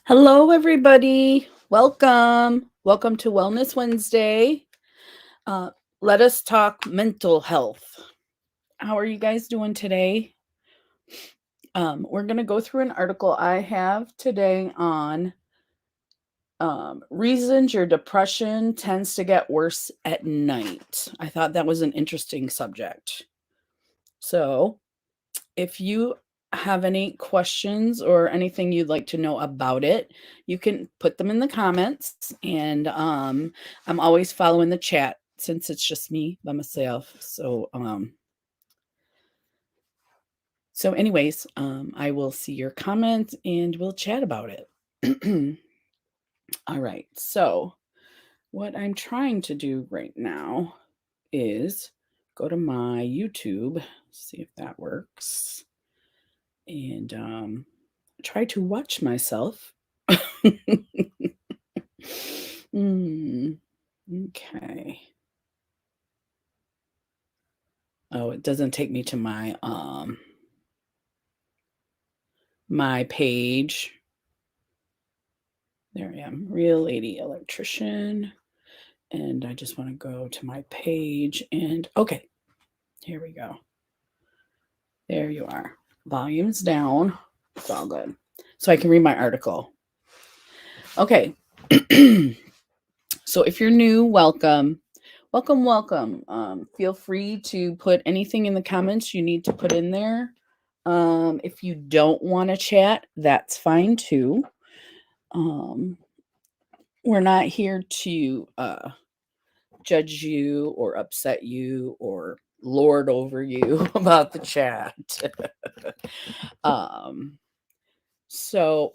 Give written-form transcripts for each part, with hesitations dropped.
Hello, everybody. Welcome. Welcome to Wellness Wednesday. Uh, Let us talk mental health. How are you guys doing today? We're going to go through an article I have today on reasons your depression tends to get worse at night. I thought that was an interesting subject. So, if you have any questions or anything you'd like to know about it, you can put them in the comments. And I'm always following the chat since it's just me by myself. So anyways, I will see your comments and we'll chat about it. All right. So what I'm trying to do right now is go to my YouTube, see if that works, and try to watch myself. Okay. Oh, it doesn't take me to my page. There I am, Real Lady Electrician. And I just want to go to my page and okay, here we go. There you are. Volume's down. It's all good. So I can read my article. Okay. So if you're new, welcome. Welcome. Feel free to put anything in the comments you need to put in there. If you don't want to chat, that's fine too. We're not here to judge you or upset you or lord over you about the chat. So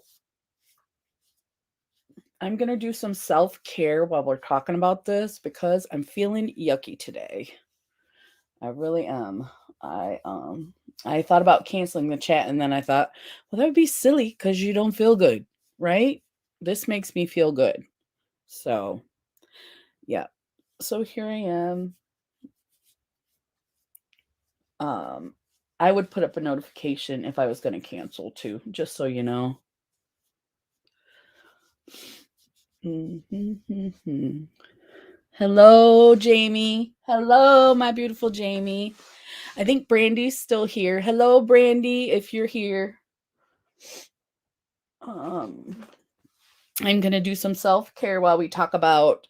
I'm going to do some self-care while we're talking about this because I'm feeling yucky today. I really am. I thought about canceling the chat and then I thought, well, that would be silly because you don't feel good, right? This makes me feel good. So, yeah. So here I am. I would put up a notification if I was going to cancel too, just so you know. Hello, Jamie. Hello, my beautiful Jamie. I think Brandy's still here. Hello, Brandy, if you're here. I'm going to do some self-care while we talk about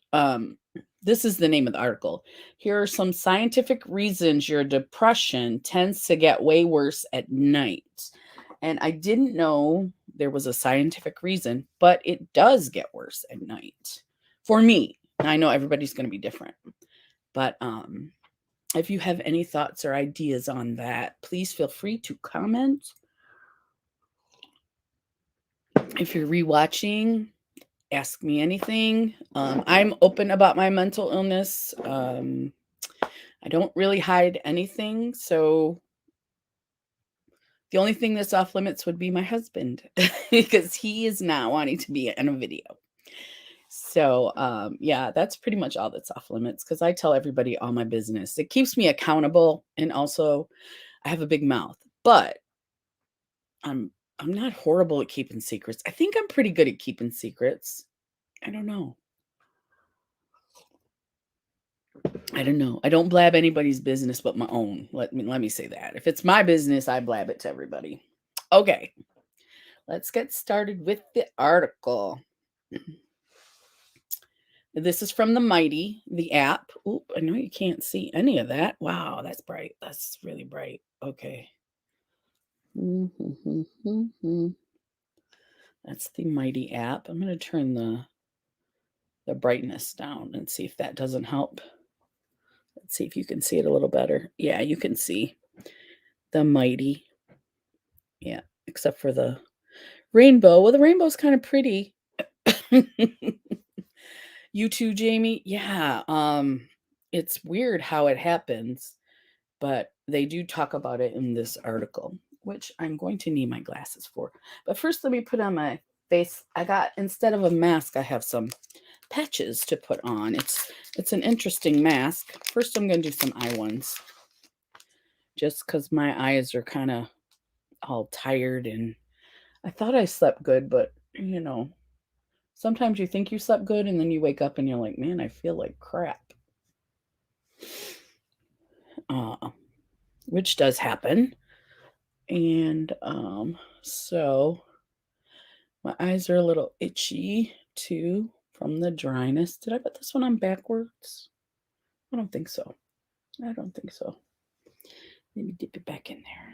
this is the name of the article. Here are some scientific reasons your depression tends to get way worse at night. And I didn't know there was a scientific reason, but it does get worse at night. For me, I know everybody's going to be different. But if you have any thoughts or ideas on that, please feel free to comment. If you're rewatching, ask me anything. I'm open about my mental illness. I don't really hide anything. So the only thing that's off limits would be my husband because he is not wanting to be in a video. So yeah, that's pretty much all that's off limits because I tell everybody all my business. It keeps me accountable, and also I have a big mouth, but I'm not horrible at keeping secrets. I think I'm pretty good at keeping secrets. I don't know. I don't blab anybody's business but my own. Let me say that. If it's my business, I blab it to everybody. Okay. Let's get started with the article. This is from the Mighty, the app. Oop, I know you can't see any of that. Wow, that's bright. That's really bright. Okay. That's the Mighty app. I'm going to turn the brightness down and see if that doesn't help. Let's see if you can see it a little better. Yeah, you can see the Mighty. Yeah, except for the rainbow. Well, the rainbow's kind of pretty. You too, Jamie? Yeah, it's weird how it happens, but they do talk about it in this article, which I'm going to need my glasses for. But first, let me put on my face. Instead of a mask, I have some patches to put on. It's an interesting mask. First, I'm going to do some eye ones, just because my eyes are kind of all tired, and I thought I slept good, but you know, sometimes you think you slept good and then you wake up and you're like, man, I feel like crap. Which does happen. And so my eyes are a little itchy too from the dryness. Did I put this one on backwards? I don't think so. I don't think so. Let me dip it back in there.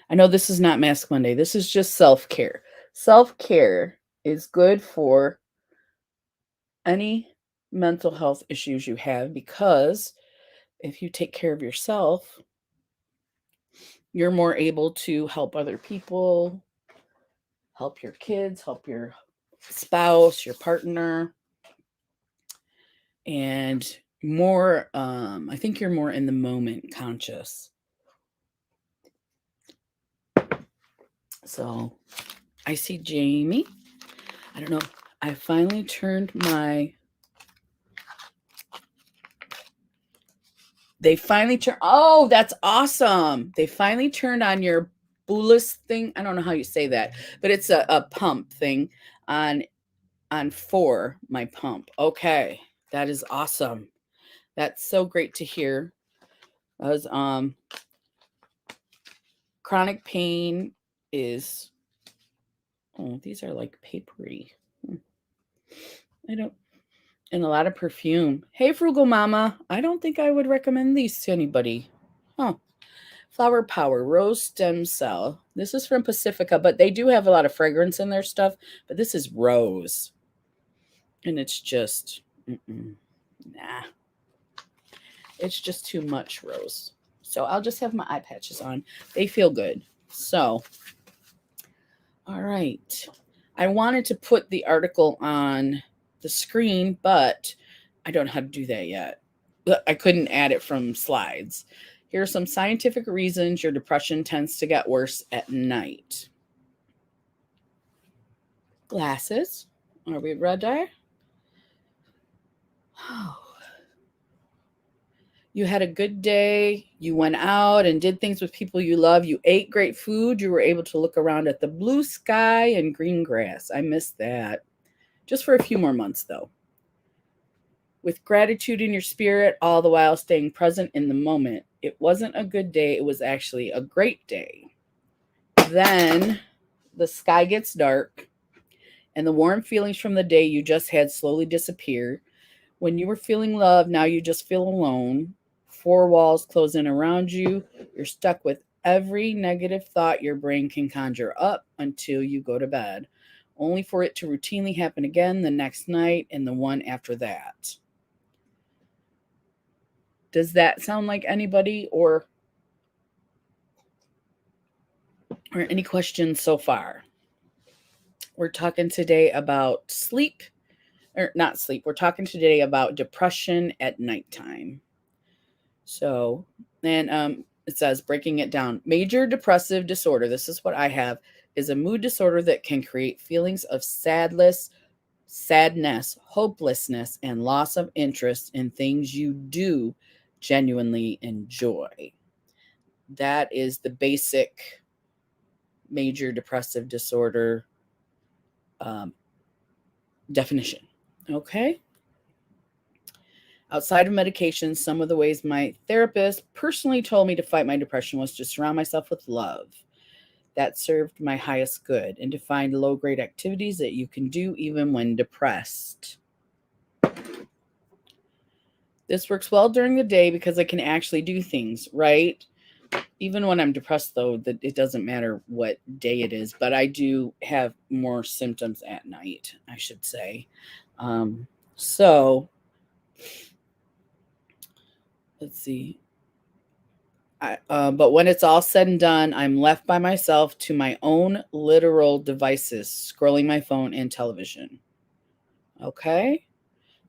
I know this is not Mask Monday. This is just self-care. Self-care is good for any mental health issues you have, because if you take care of yourself, you're more able to help other people, help your kids, help your spouse, your partner, and more, I think you're more in the moment conscious. So I see Jamie. I don't know. I finally turned my, oh, that's awesome. They finally turned on your Boulos thing. I don't know how you say that, but it's a pump thing on 4, my pump. Okay. That is awesome. That's so great to hear. As chronic pain is, oh, these are like papery. I don't, and a lot of perfume. Hey, Frugal Mama. I don't think I would recommend these to anybody. Huh. Flower Power Rose Stem Cell. This is from Pacifica, but they do have a lot of fragrance in their stuff. But this is rose, and it's just nah. It's just too much rose. So I'll just have my eye patches on. They feel good. So, all right. I wanted to put the article on the screen, but I don't know how to do that yet. I couldn't add it from slides. Here are some scientific reasons your depression tends to get worse at night. Glasses. Are we ready? Oh. You had a good day. You went out and did things with people you love. You ate great food. You were able to look around at the blue sky and green grass. I miss that. Just for a few more months, though. With gratitude in your spirit, all the while staying present in the moment. It wasn't a good day. It was actually a great day. Then the sky gets dark and the warm feelings from the day you just had slowly disappear. When you were feeling love, now you just feel alone. 4 walls close in around you. You're stuck with every negative thought your brain can conjure up until you go to bed, only for it to routinely happen again the next night and the one after that. Does that sound like anybody, or any questions so far? We're talking today about sleep, or not sleep. We're talking today about depression at nighttime. So, and it says, breaking it down, major depressive disorder, this is what I have, is a mood disorder that can create feelings of sadness, hopelessness, and loss of interest in things you do genuinely enjoy. That is the basic major depressive disorder definition. Okay. Outside of medication, some of the ways my therapist personally told me to fight my depression was to surround myself with love. That served my highest good, and to find low-grade activities that you can do even when depressed. This works well during the day because I can actually do things, right? Even when I'm depressed, though, that it doesn't matter what day it is, but I do have more symptoms at night, I should say. So let's see. But when it's all said and done, I'm left by myself to my own literal devices, scrolling my phone and television. Okay?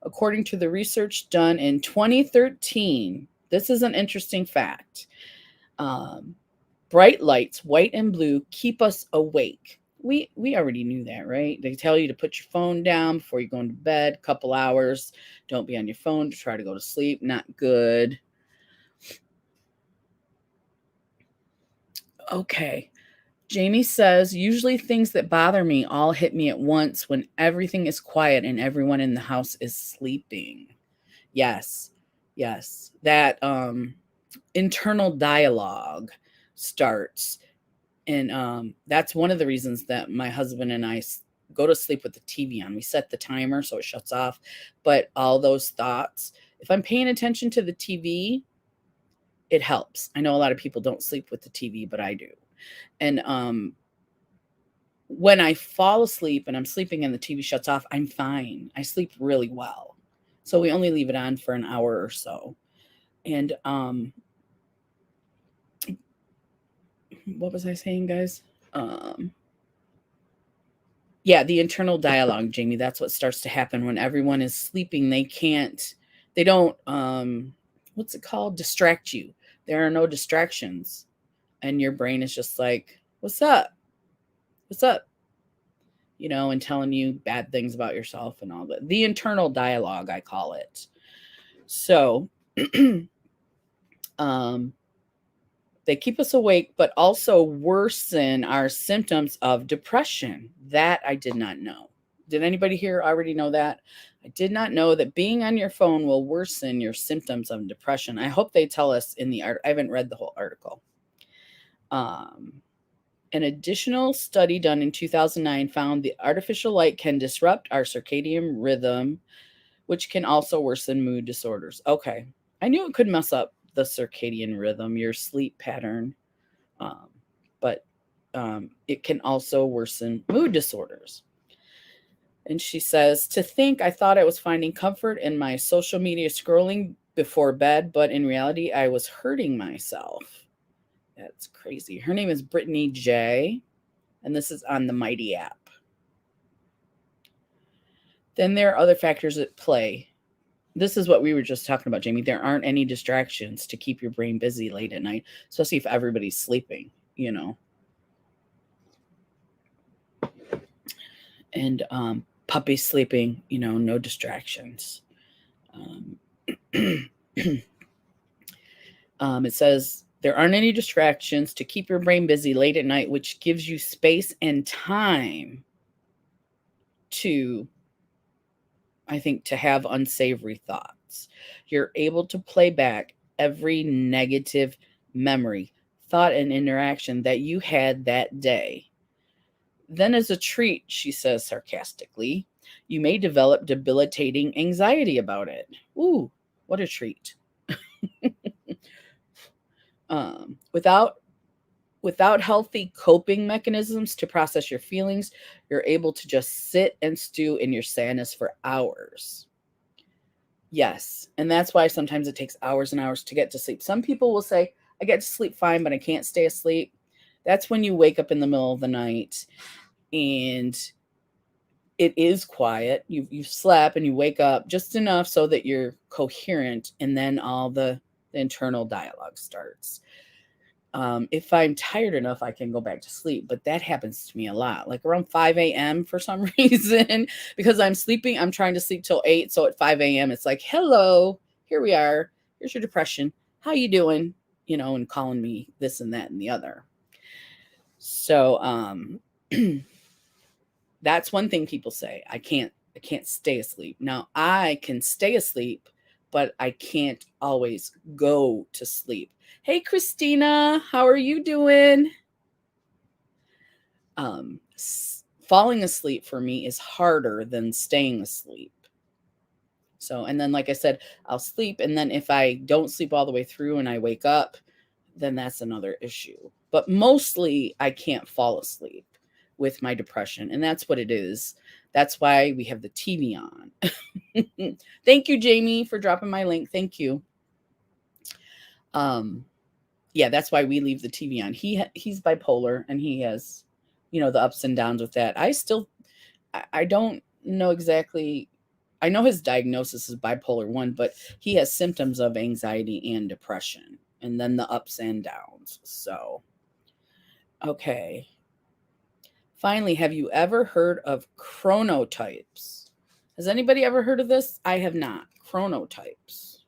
According to the research done in 2013, this is an interesting fact. Bright lights, white and blue, keep us awake. We already knew that, right? They tell you to put your phone down before you go into bed, a couple hours. Don't be on your phone to try to go to sleep. Not good. Okay. Jamie says, usually things that bother me all hit me at once when everything is quiet and everyone in the house is sleeping. Yes. Yes. That internal dialogue starts. And that's one of the reasons that my husband and I go to sleep with the TV on. We set the timer so it shuts off. But all those thoughts, if I'm paying attention to the TV, it helps. I know a lot of people don't sleep with the TV, but I do. And when I fall asleep and I'm sleeping and the TV shuts off, I'm fine. I sleep really well. So we only leave it on for an hour or so. And what was I saying, guys? Yeah, the internal dialogue, Jamie, that's what starts to happen when everyone is sleeping. They don't, what's it called? Distract you. There are no distractions. And your brain is just like, what's up? What's up? You know, and telling you bad things about yourself and all that. The internal dialogue, I call it. So, they keep us awake, but also worsen our symptoms of depression. That I did not know. Did anybody here already know that? I did not know that being on your phone will worsen your symptoms of depression. I hope they tell us in the art. I haven't read the whole article. An additional study done in 2009 found the artificial light can disrupt our circadian rhythm, which can also worsen mood disorders. Okay. I knew it could mess up the circadian rhythm, your sleep pattern, but it can also worsen mood disorders. And she says, to think I thought I was finding comfort in my social media scrolling before bed, but in reality, I was hurting myself. That's crazy. Her name is Brittany J, and this is on the Mighty app. Then there are other factors at play. This is what we were just talking about, Jamie. There aren't any distractions to keep your brain busy late at night, especially if everybody's sleeping, you know. And puppy sleeping, you know, no distractions. It says there aren't any distractions to keep your brain busy late at night, which gives you space and time to, I think, to have unsavory thoughts. You're able to play back every negative memory, thought, and interaction that you had that day. Then, as a treat, she says sarcastically, you may develop debilitating anxiety about it. Ooh, what a treat. Without healthy coping mechanisms to process your feelings, you're able to just sit and stew in your sadness for hours. Yes, and that's why sometimes it takes hours and hours to get to sleep. Some people will say, I get to sleep fine, but I can't stay asleep. That's when you wake up in the middle of the night and it is quiet. You've slept and you wake up just enough so that you're coherent, and then all the internal dialogue starts. If I'm tired enough, I can go back to sleep, but that happens to me a lot. Like around 5 a.m. for some reason, because I'm sleeping, I'm trying to sleep till 8. So at 5 a.m., it's like, hello, here we are. Here's your depression. How you doing? You know, and calling me this and that and the other. So that's one thing people say. I can't stay asleep. Now I can stay asleep, but I can't always go to sleep. Hey, Christina, how are you doing? Falling asleep for me is harder than staying asleep. So, and then, like I said, I'll sleep. And then if I don't sleep all the way through and I wake up, then that's another issue. But mostly I can't fall asleep with my depression. And that's what it is. That's why we have the TV on. Thank you, Jamie, for dropping my link. Thank you. Yeah, that's why we leave the TV on. He's bipolar and he has, you know, the ups and downs with that. I don't know exactly. I know his diagnosis is bipolar 1, but he has symptoms of anxiety and depression, and then the ups and downs. So, okay. Finally, have you ever heard of chronotypes? Has anybody ever heard of this? I have not. Chronotypes.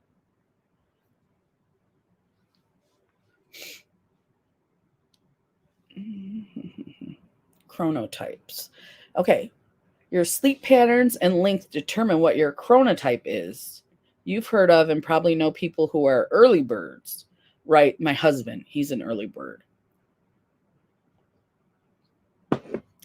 Chronotypes. Okay. Your sleep patterns and length determine what your chronotype is. You've heard of and probably know people who are early birds, right? My husband, he's an early bird.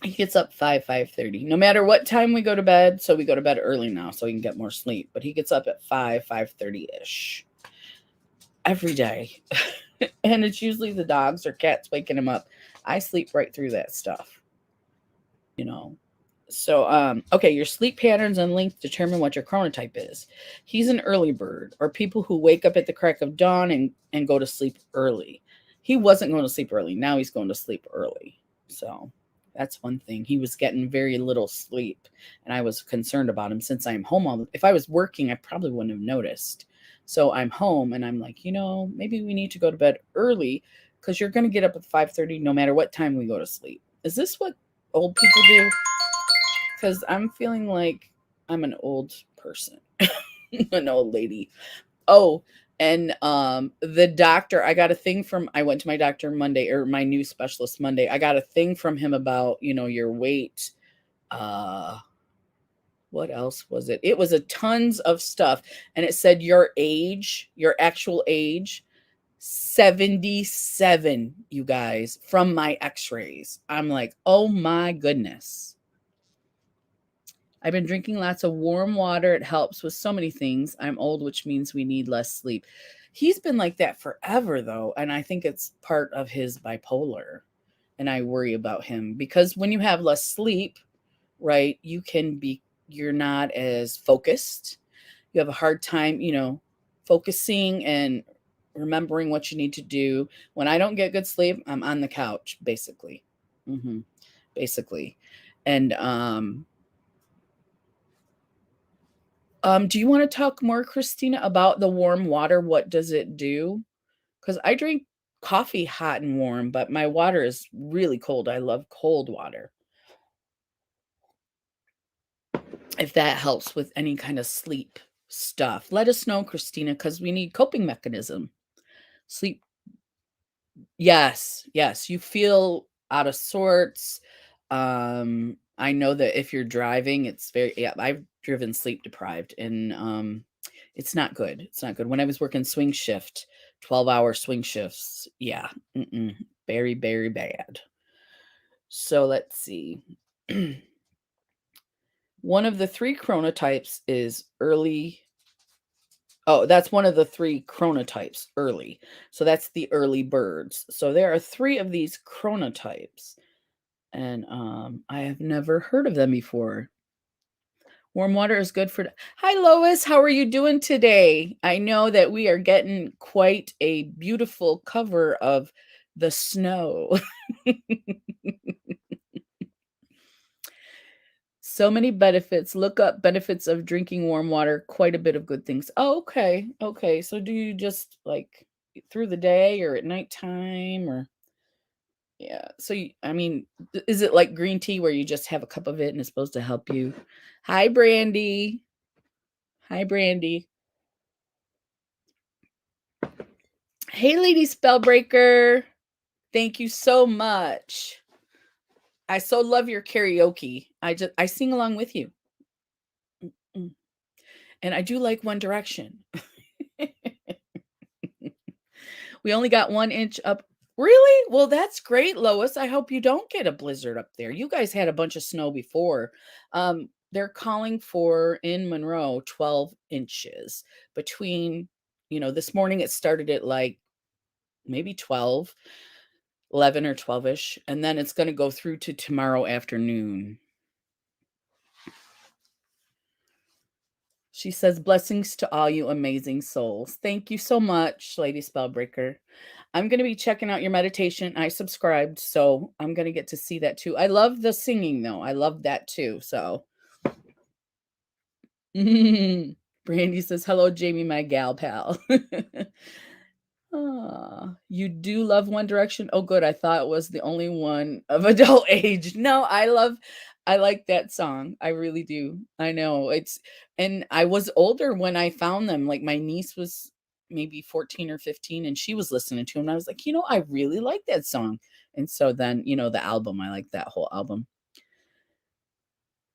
He gets up 5:30. No matter what time we go to bed, so we go to bed early now so he can get more sleep, but he gets up at 5:30ish every day. And it's usually the dogs or cats waking him up. I sleep right through that stuff. You know. So okay, your sleep patterns and length determine what your chronotype is. He's an early bird, or people who wake up at the crack of dawn and go to sleep early. He wasn't going to sleep early. Now he's going to sleep early. So that's one thing. He was getting very little sleep, and I was concerned about him since I'm home. If I was working, I probably wouldn't have noticed. So I'm home, and I'm like, maybe we need to go to bed early because you're going to get up at 5:30 no matter what time we go to sleep. Is this what old people do? Because I'm feeling like I'm an old person, an old lady. Oh, and the doctor, I went to my doctor Monday, or my new specialist Monday. I got a thing from him about, your weight. What else was it? It was a tons of stuff. And it said your age, your actual age, 77, you guys, from my x-rays. I'm like, oh my goodness. I've been drinking lots of warm water. It helps with so many things. I'm old, which means we need less sleep. He's been like that forever, though. And I think it's part of his bipolar. And I worry about him because when you have less sleep, right, you're not as focused. You have a hard time, focusing and remembering what you need to do. When I don't get good sleep, I'm on the couch, basically. Basically. And, do you want to talk more, Christina, about the warm water? What does it do? Because I drink coffee hot and warm, but my water is really cold. I love cold water. If that helps with any kind of sleep stuff, let us know, Christina, because we need coping mechanism. Sleep. Yes, yes. You feel out of sorts. I know that if you're driving, I've driven sleep deprived, and it's not good. It's not good. When I was working swing shift, 12-hour swing shifts, yeah, very, very bad. So let's see. One of the three chronotypes is early. Oh, that's one of the three chronotypes, early. So that's the early birds. So there are three of these chronotypes. And I have never heard of them before. Warm water is good for. Hi, Lois. How are you doing today? I know that we are getting quite a beautiful cover of the snow. So many benefits. Look up benefits of drinking warm water. Quite a bit of good things. Oh, okay. Okay. So do you just like through the day or at nighttime or? Yeah. So, is it like green tea where you just have a cup of it and it's supposed to help you? Hi, Brandy. Hi, Brandy. Hey, Lady Spellbreaker. Thank you so much. I so love your karaoke. I sing along with you. And I do like One Direction. We only got 1 inch up. Really? Well, that's great, Lois. I hope you don't get a blizzard up there. You guys had a bunch of snow before. They're calling for in Monroe 12 inches between, this morning it started at like maybe 12, 11 or 12ish, and then it's going to go through to tomorrow afternoon. She says, blessings to all you amazing souls. Thank you so much, Lady Spellbreaker. I'm going to be checking out your meditation. I subscribed, so I'm going to get to see that too. I love the singing, though. I love that too. So, Brandy says, hello, Jamie, my gal pal. You do love One Direction? Oh, good. I thought it was the only one of adult age. No, I like that song. I really do. I know and I was older when I found them. Like my niece was maybe 14 or 15 and she was listening to them. And I was like, I really like that song. And so then, the album, I like that whole album.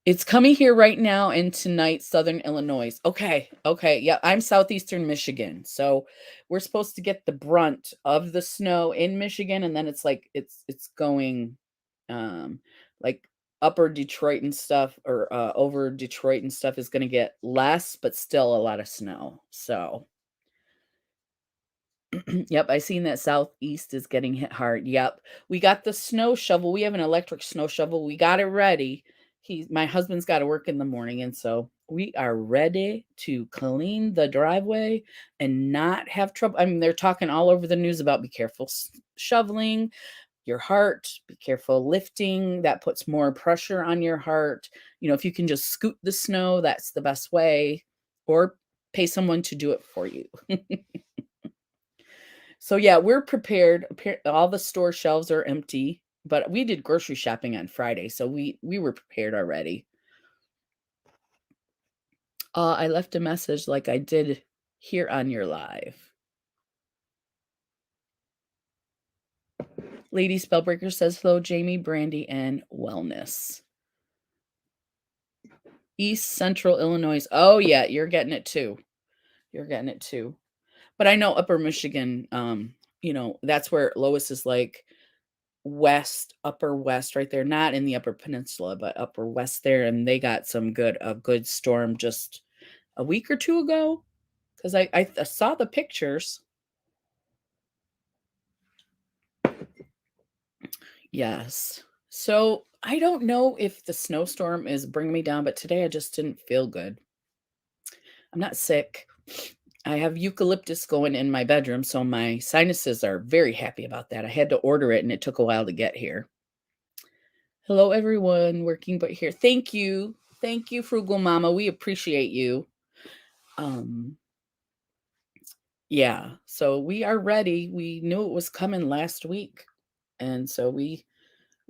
It's coming here right now and tonight, Southern Illinois. Okay, okay, yeah, I'm Southeastern Michigan, so we're supposed to get the brunt of the snow in Michigan, and then it's like it's going, um, like, upper Detroit and stuff or, over Detroit and stuff is gonna get less, but still a lot of snow, so yep, I seen that Southeast is getting hit hard. Yep. We got the snow shovel. We have an electric snow shovel. We got it ready. My husband's got to work in the morning, and so we are ready to clean the driveway and not have trouble. I mean, they're talking all over the news about be careful shoveling your heart, be careful lifting. That puts more pressure on your heart. If you can just scoot the snow, that's the best way, or pay someone to do it for you. So yeah, we're prepared. All the store shelves are empty, but we did grocery shopping on Friday, so we were prepared already. I left a message like I did here on your live. Lady Spellbreaker says hello, Jamie, Brandy, and Wellness. East Central Illinois. Oh yeah, you're getting it too. You're getting it too. But I know Upper Michigan, that's where Lois is like west, upper west, right there, not in the Upper Peninsula, but upper west there, and they got a good storm just a week or two ago. Because I saw the pictures. Yes. So I don't know if the snowstorm is bringing me down, but today I just didn't feel good. I'm not sick. I have eucalyptus going in my bedroom, so my sinuses are very happy about that. I had to order it and it took a while to get here. Hello, everyone. Working but here. Thank you. Thank you, Frugal Mama. We appreciate you. Um, yeah, so we are ready. We knew it was coming last week. And so we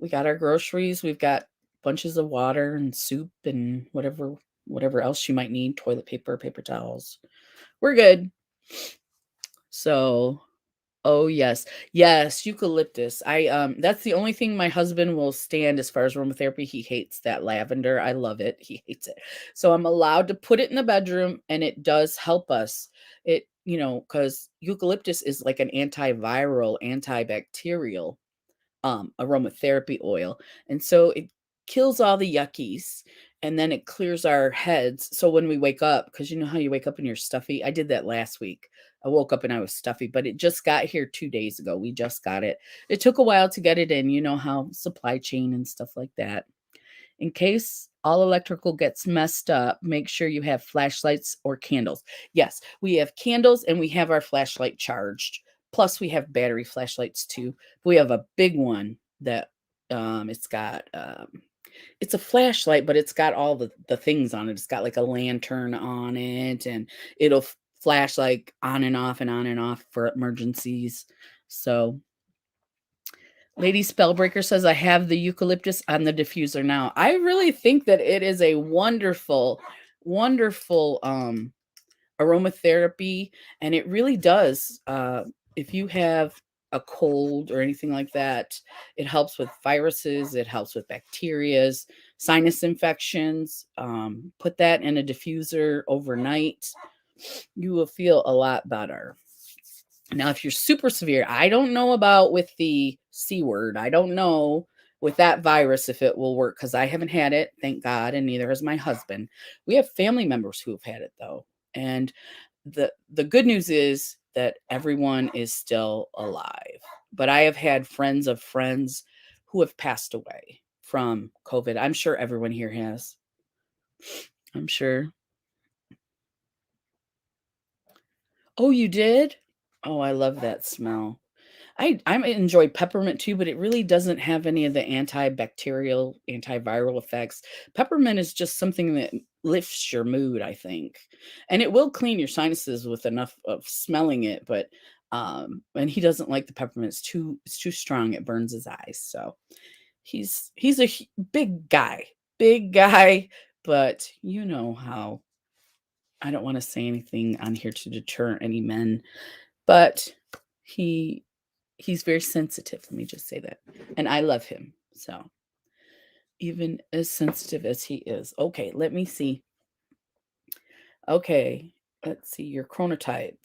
got our groceries. We've got bunches of water and soup and whatever else you might need, toilet paper, paper towels. We're good. So oh, yes. Yes, eucalyptus. That's the only thing my husband will stand as far as aromatherapy. He hates that lavender. I love it. He hates it. So I'm allowed to put it in the bedroom and it does help us. Because eucalyptus is like an antiviral, antibacterial aromatherapy oil. And so it kills all the yuckies and then it clears our heads. So when we wake up, because you know how you wake up and you're stuffy? I did that last week. I woke up and I was stuffy, but it just got here 2 days ago. We just got it. It took a while to get it in, you know how supply chain and stuff like that. In case all electrical gets messed up, make sure you have flashlights or candles. Yes, we have candles and we have our flashlight charged. Plus, we have battery flashlights too. We have a big one that it's a flashlight, but it's got all the things on it. It's got like a lantern on it, and it'll flash like on and off and on and off for emergencies. So Lady Spellbreaker says, I have the eucalyptus on the diffuser now. I really think that it is a wonderful, wonderful aromatherapy. And it really does. If you have a cold or anything like that, it helps with viruses, it helps with bacterias, sinus infections. Put that in a diffuser overnight. You will feel a lot better. Now, if you're super severe, I don't know about with the C word. I don't know with that virus if it will work because I haven't had it, thank God, and neither has my husband. We have family members who have had it though. And the good news is that everyone is still alive. But I have had friends of friends who have passed away from COVID. I'm sure everyone here has. I'm sure. Oh, you did? Oh, I love that smell. I enjoy peppermint too, but it really doesn't have any of the antibacterial, antiviral effects. Peppermint is just something that lifts your mood, I think. And it will clean your sinuses with enough of smelling it, but and he doesn't like the peppermint. It's too strong. It burns his eyes. So he's a big guy, but you know how I don't want to say anything on here to deter any men, but he He's very sensitive. Let me just say that. And I love him. So even as sensitive as he is. Okay, let me see. Okay, let's see your chronotype.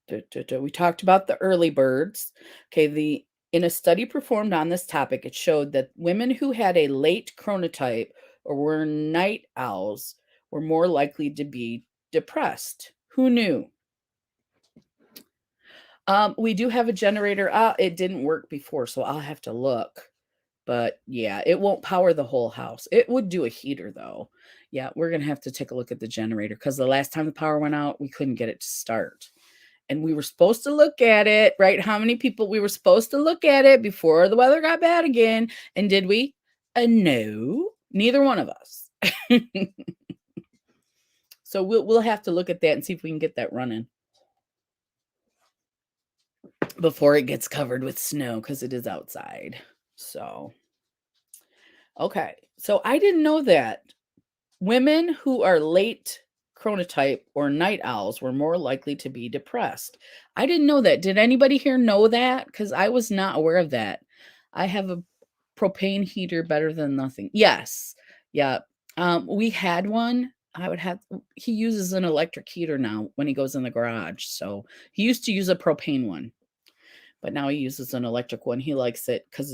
We talked about the early birds. Okay, the in a study performed on this topic, it showed that women who had a late chronotype or were night owls were more likely to be depressed. Who knew? We do have a generator. It didn't work before, so I'll have to look. But yeah, it won't power the whole house. It would do a heater though. Yeah, we're gonna have to take a look at the generator because the last time the power went out, we couldn't get it to start. And we were supposed to look at it, right? How many people we were supposed to look at it before the weather got bad again? And did we? No, neither one of us. So we'll have to look at that and see if we can get that running before it gets covered with snow because it is outside. So okay. So I didn't know that women who are late chronotype or night owls were more likely to be depressed. I didn't know that. Did anybody here know that? Because I was not aware of that. I have a propane heater, better than nothing. Yes. Yeah. We had one. He uses an electric heater now when he goes in the garage. So he used to use a propane one, but now he uses an electric one. He likes it because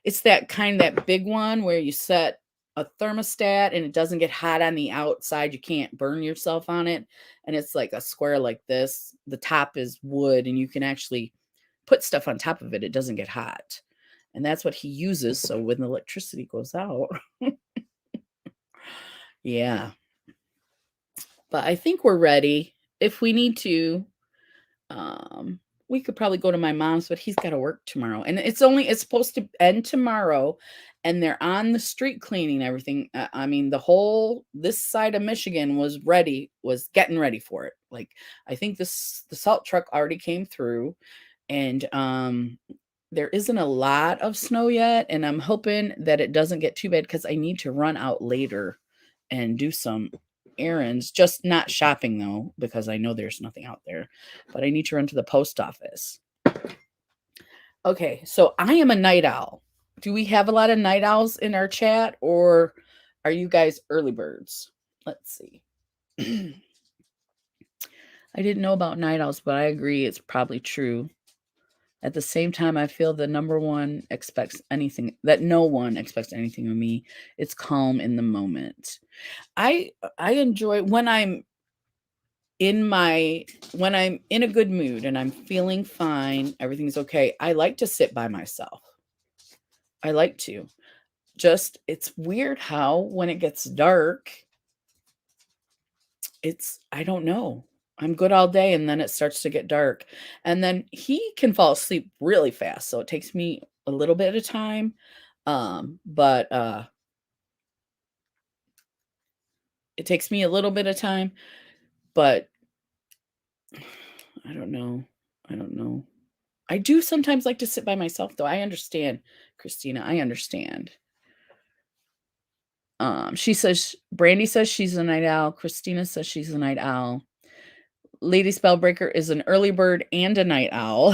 it's that big one where you set a thermostat and it doesn't get hot on the outside. You can't burn yourself on it. And it's like a square like this. The top is wood and you can actually put stuff on top of it. It doesn't get hot. And that's what he uses. So when the electricity goes out, yeah. But I think we're ready. If we need to, um, we could probably go to my mom's, but he's got to work tomorrow. And it's supposed to end tomorrow. And they're on the street cleaning everything. I mean, this side of Michigan was getting ready for it. Like, I think the salt truck already came through and, there isn't a lot of snow yet. And I'm hoping that it doesn't get too bad because I need to run out later and do some errands, just not shopping though, because I know there's nothing out there, but I need to run to the post office. Okay, so I am a night owl. Do we have a lot of night owls in our chat or are you guys early birds? Let's see. I didn't know about night owls, but I agree it's probably true. At the same time, I feel that no one expects anything of me. It's calm in the moment. I enjoy when I'm in a good mood and I'm feeling fine, everything's okay. I like to sit by myself. I like to. It's weird how when it gets dark, I don't know. I'm good all day and then it starts to get dark. And then he can fall asleep really fast. So it takes me a little bit of time. But it takes me a little bit of time, but I don't know. I do sometimes like to sit by myself though. I understand, Christina. I understand. Brandy says she's a night owl. Christina says she's a night owl. Lady Spellbreaker is an early bird and a night owl.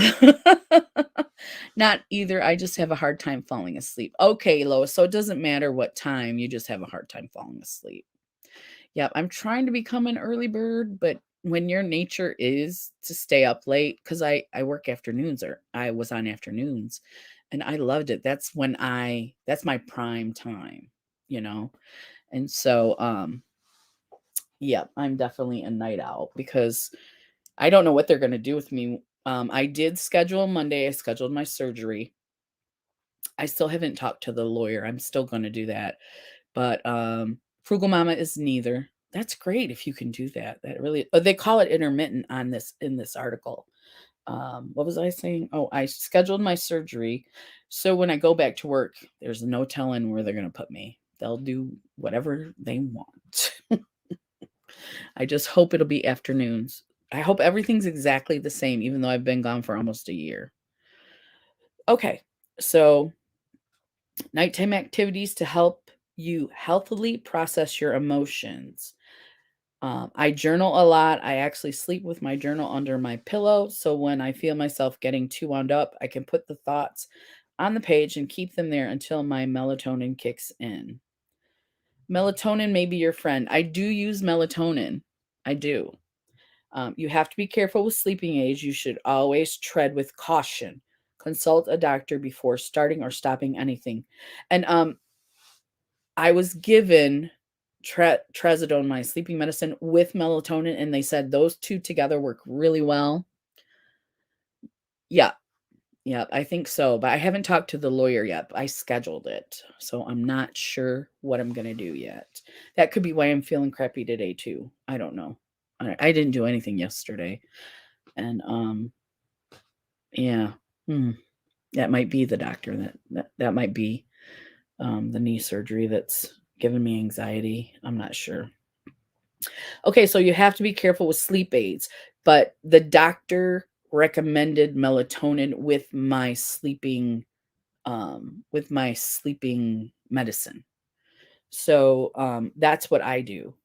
Not either. I just have a hard time falling asleep. Okay, Lois. So it doesn't matter what time. You just have a hard time falling asleep. Yeah, I'm trying to become an early bird, but when your nature is to stay up late, because I work afternoons or I was on afternoons and I loved it. That's my prime time, you know? And so, yeah, I'm definitely a night owl because I don't know what they're going to do with me. I did schedule Monday. I scheduled my surgery. I still haven't talked to the lawyer. I'm still going to do that. But Frugal Mama is neither. That's great if you can do that. That really, they call it intermittent in this article. What was I saying? Oh, I scheduled my surgery. So when I go back to work, there's no telling where they're going to put me. They'll do whatever they want. I just hope it'll be afternoons. I hope everything's exactly the same, even though I've been gone for almost a year. Okay, so nighttime activities to help you healthily process your emotions. I journal a lot. I actually sleep with my journal under my pillow. So when I feel myself getting too wound up, I can put the thoughts on the page and keep them there until my melatonin kicks in. Melatonin may be your friend. I do use melatonin. I do. You have to be careful with sleeping aids. You should always tread with caution. Consult a doctor before starting or stopping anything. And I was given trazodone, my sleeping medicine, with melatonin, and they said those two together work really well. Yeah, yeah, I think so, but I haven't talked to the lawyer yet. I scheduled it, so I'm not sure what I'm gonna do yet. That could be why I'm feeling crappy today too. I don't know. I didn't do anything yesterday, and yeah, hmm, that might be the doctor. That might be the knee surgery that's giving me anxiety. I'm not sure. Okay, so you have to be careful with sleep aids, but the doctor recommended melatonin with my sleeping medicine. So that's what I do.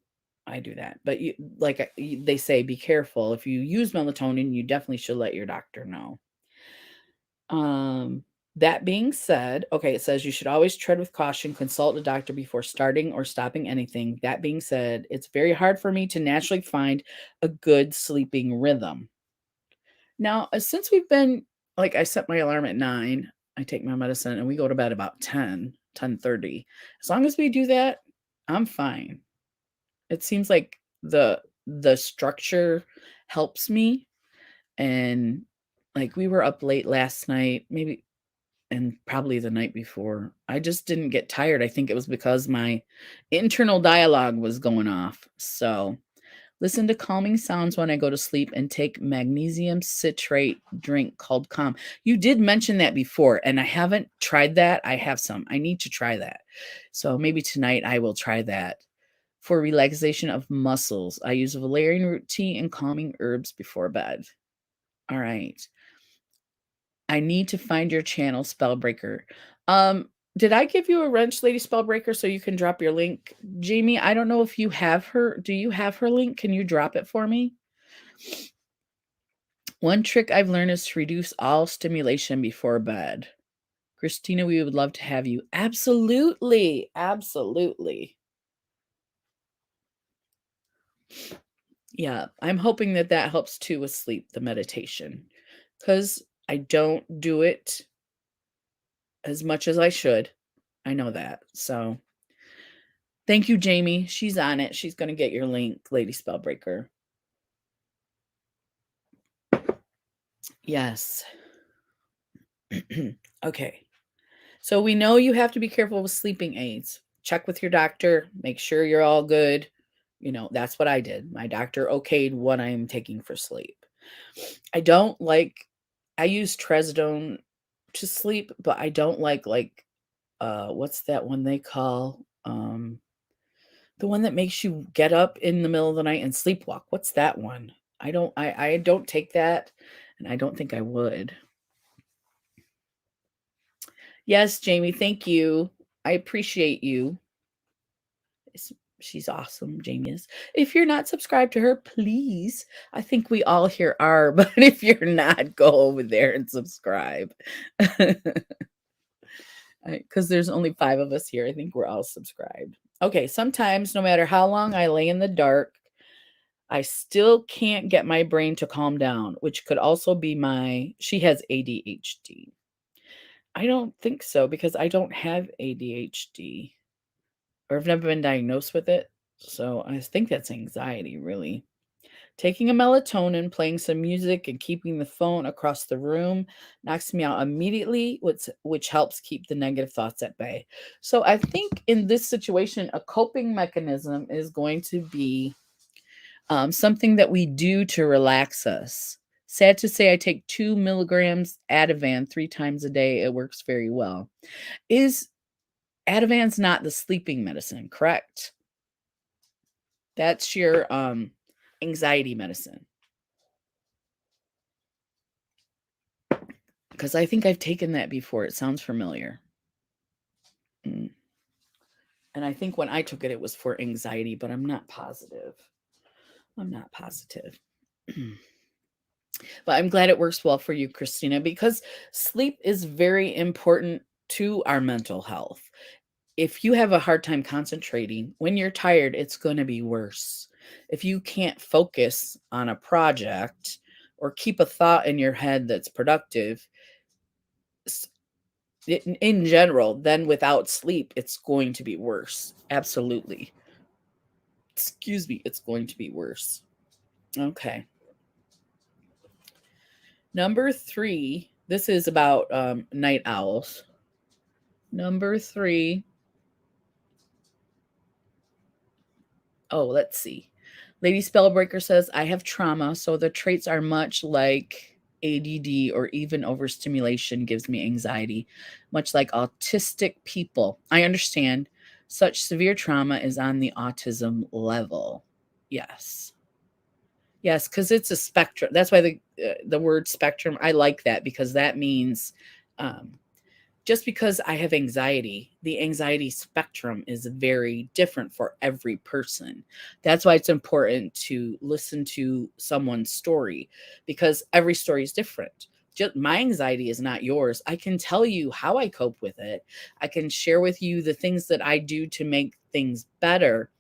I do that. But they say be careful. If you use melatonin, you definitely should let your doctor know. Um that being said, okay, it says you should always tread with caution, consult a doctor before starting or stopping anything. That being said, it's very hard for me to naturally find a good sleeping rhythm. Now, since we've been like I set my alarm at 9, I take my medicine and we go to bed about 10:30. As long as we do that, I'm fine. It seems like the structure helps me, and like we were up late last night, maybe, and probably the night before. I just didn't get tired. I think it was because my internal dialogue was going off. So, listen to calming sounds when I go to sleep and take magnesium citrate drink called Calm. You did mention that before, and I haven't tried that. I have some. I need to try that. So maybe tonight I will try that. For relaxation of muscles, I use valerian root tea and calming herbs before bed. All right. I need to find your channel, Spellbreaker. Um, did I give you a wrench lady Spellbreaker so you can drop your link? Jamie, I don't know if you have her. Do you have her link? Can you drop it for me? One trick I've learned is to reduce all stimulation before bed. Christina, we would love to have you. Absolutely. Absolutely. Yeah, I'm hoping that that helps too with sleep, the meditation, because I don't do it as much as I should. I know that. So thank you, Jamie. She's on it. She's going to get your link, Lady Spellbreaker. Yes. Okay. So we know you have to be careful with sleeping aids. Check with your doctor, make sure you're all good. You know, that's what I did. My doctor okayed what I'm taking for sleep. I don't like I use trazodone to sleep, but I don't like what's that one they call the one that makes you get up in the middle of the night and sleepwalk. What's that one? I don't take that, and I don't think I would. Yes, Jamie, thank you. I appreciate you. She's awesome, Jamie is. If you're not subscribed to her, please. I think we all here are, but if you're not, go over there and subscribe. Because there's only 5 of us here. I think we're all subscribed. Okay, sometimes no matter how long I lay in the dark, I still can't get my brain to calm down, which could also be she has ADHD. I don't think so because I don't have ADHD, or I've never been diagnosed with it. So I think that's anxiety, really. Taking a melatonin, playing some music, and keeping the phone across the room knocks me out immediately, which helps keep the negative thoughts at bay. So I think in this situation, a coping mechanism is going to be something that we do to relax us. Sad to say, I take 2 milligrams Ativan 3 times a day. It works very well. Is Ativan's not the sleeping medicine, correct? That's your anxiety medicine. Because I think I've taken that before. It sounds familiar. Mm. And I think when I took it, it was for anxiety, but I'm not positive. I'm not positive. But I'm glad it works well for you, Christina, because sleep is very important to our mental health. If you have a hard time concentrating, when you're tired, it's going to be worse. If you can't focus on a project or keep a thought in your head that's productive, in general, then without sleep, it's going to be worse. Absolutely. Excuse me, it's going to be worse. Okay. Number 3, this is about night owls. Number 3. Oh, let's see. Lady Spellbreaker says, I have trauma, so the traits are much like ADD or even overstimulation gives me anxiety, much like autistic people. I understand. Such severe trauma is on the autism level. Yes. Yes, because it's a spectrum. That's why the word spectrum, I like that because that means um, just because I have anxiety, the anxiety spectrum is very different for every person. That's why it's important to listen to someone's story because every story is different. Just my anxiety is not yours. I can tell you how I cope with it. I can share with you the things that I do to make things better,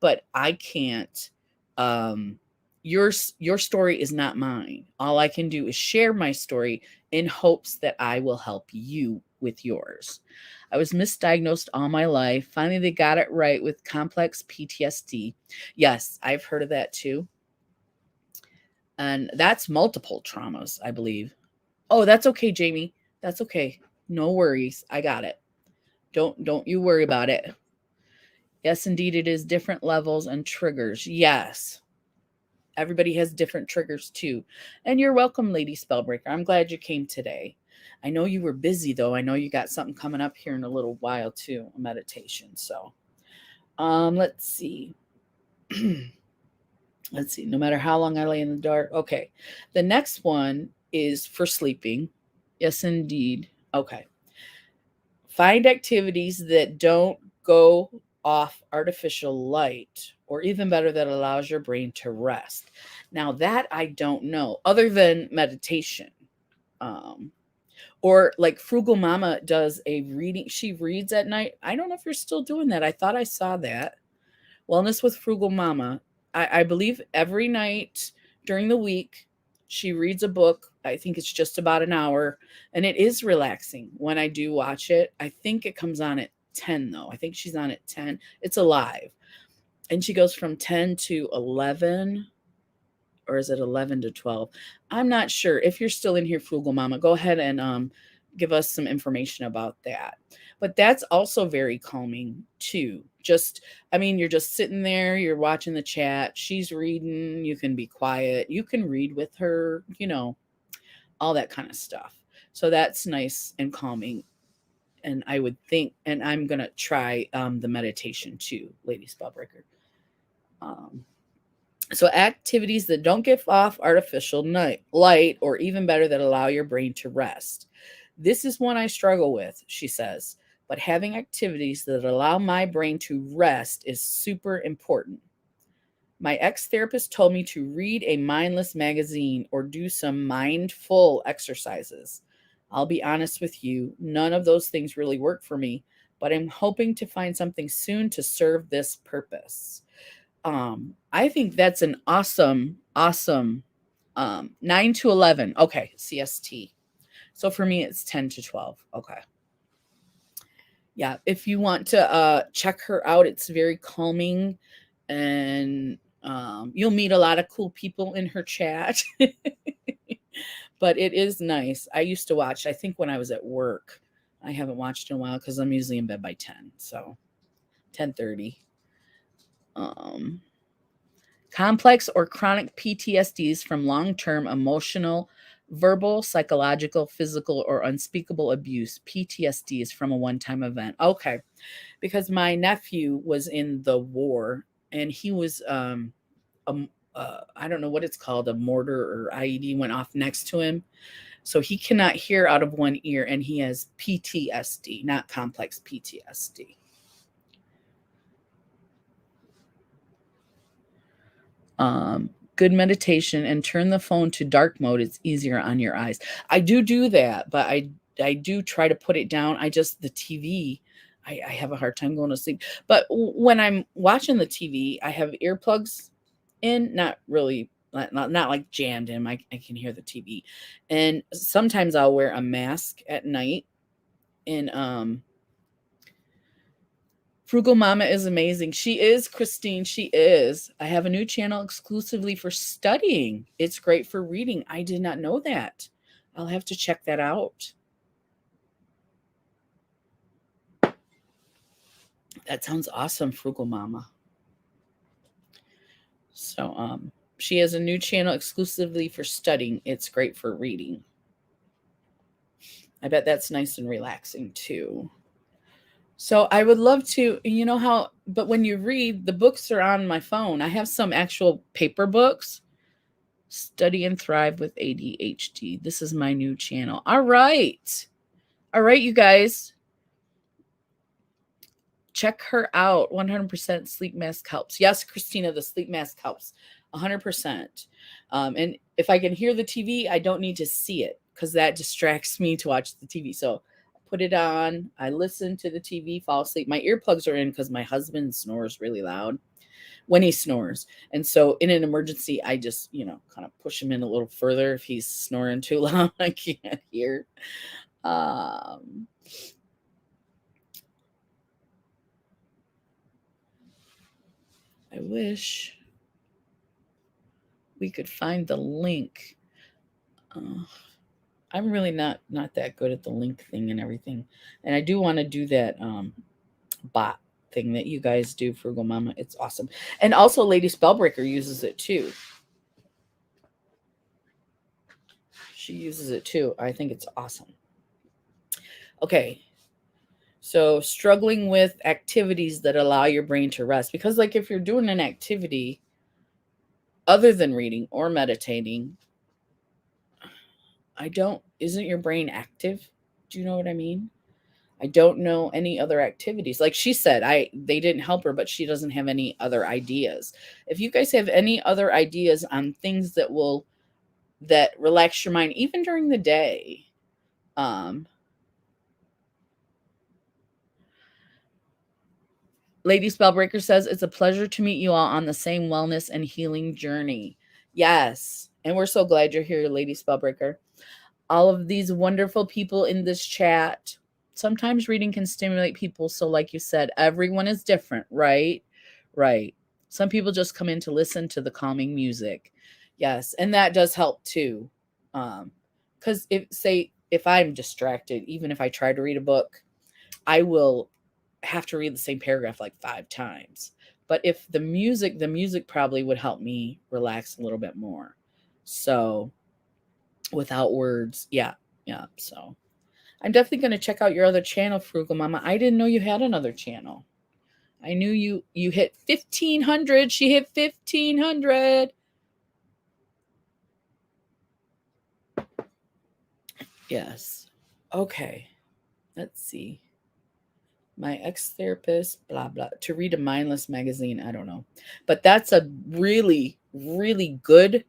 but I can't your story is not mine. All I can do is share my story in hopes that I will help you with yours. I was misdiagnosed all my life. Finally, they got it right with complex PTSD. Yes, I've heard of that too. And that's multiple traumas, I believe. Oh, that's okay, Jamie. That's okay. No worries. I got it. Don't you worry about it. Yes, indeed, it is different levels and triggers. Yes. Everybody has different triggers too. And you're welcome, Lady Spellbreaker. I'm glad you came today. I know you were busy though. I know you got something coming up here in a little while too, a meditation. So let's see. Let's see. No matter how long I lay in the dark. Okay. The next one is for sleeping. Yes, indeed. Okay. Find activities that don't go off artificial light, or even better, that allows your brain to rest. Now, that I don't know, other than meditation. Um, or like Frugal Mama does a reading, she reads at night. I don't know if you're still doing that. I thought I saw that. Wellness with Frugal Mama. I believe every night during the week, she reads a book. I think it's just about an hour, and it is relaxing when I do watch it. I think it comes on at 10, though. I think she's on at 10. It's alive. And she goes from 10 to 11, or is it 11 to 12? I'm not sure. If you're still in here, Frugal Mama, go ahead and give us some information about that. But that's also very calming too. Just, I mean, you're just sitting there, you're watching the chat, she's reading, you can be quiet, you can read with her, all that kind of stuff. So that's nice and calming. And I would think, and I'm going to try the meditation too, Lady Spellbreaker. So activities that don't give off artificial light, or even better, that allow your brain to rest. This is one I struggle with, she says, but having activities that allow my brain to rest is super important. My ex-therapist told me to read a mindless magazine or do some mindful exercises. I'll be honest with you, none of those things really work for me, but I'm hoping to find something soon to serve this purpose. I think that's an awesome 9 to 11. Okay, CST. So for me it's 10 to 12. Okay. Yeah, if you want to check her out, it's very calming, and you'll meet a lot of cool people in her chat. But it is nice. I used to watch, I think when I was at work. I haven't watched in a while because I'm usually in bed by 10. So 10:30. Complex or chronic PTSDs from long-term emotional, verbal, psychological, physical, or unspeakable abuse. PTSD is from a one-time event. Okay, because my nephew was in the war, and he was I don't know what it's called, a mortar or IED went off next to him. So he cannot hear out of one ear, and he has PTSD, not complex PTSD. Good meditation and turn the phone to dark mode. It's easier on your eyes. I do that, but I do try to put it down. The TV, I have a hard time going to sleep. But when I'm watching the TV, I have earplugs in, not really, not like jammed in. I can hear the TV. And sometimes I'll wear a mask at night. And Frugal Mama is amazing. She is, Christine. She is. I have a new channel exclusively for studying. It's great for reading. I did not know that. I'll have to check that out. That sounds awesome, Frugal Mama. So, she has a new channel exclusively for studying. It's great for reading. I bet that's nice and relaxing too. So I would love to, but when you read, the books are on my phone. I have some actual paper books. Study and Thrive with ADHD. This is my new channel. All right. All right, you guys. Check her out. 100% sleep mask helps. Yes, Christina, the sleep mask helps. 100%. And if I can hear the TV, I don't need to see it because that distracts me to watch the TV. So put it on. I listen to the TV, fall asleep. My earplugs are in because my husband snores really loud when he snores. And so in an emergency, I just, kind of push him in a little further if he's snoring too loud. I can't hear. I wish we could find the link. I'm really not that good at the link thing and everything. And I do want to do that bot thing that you guys do, Frugal Mama. It's awesome. And also Lady Spellbreaker uses it too. She uses it too. I think it's awesome. Okay. So struggling with activities that allow your brain to rest. Because like if you're doing an activity other than reading or meditating, isn't your brain active? Do you know what I mean? I don't know any other activities. Like she said, they didn't help her, but she doesn't have any other ideas. If you guys have any other ideas on things that relax your mind, even during the day, Lady Spellbreaker says, it's a pleasure to meet you all on the same wellness and healing journey. Yes. And we're so glad you're here, Lady Spellbreaker. All of these wonderful people in this chat. Sometimes reading can stimulate people. So like you said, everyone is different, right? Right. Some people just come in to listen to the calming music. Yes. And that does help too. Because if I'm distracted, even if I try to read a book, I will have to read the same paragraph like 5 times. But if the music probably would help me relax a little bit more. So without words. Yeah. So I'm definitely going to check out your other channel, Frugal Mama. I didn't know you had another channel. I knew you hit 1,500. She hit 1,500. Yes. Okay. Let's see. My ex-therapist, blah, blah, to read a mindless magazine. I don't know. But that's a really, really good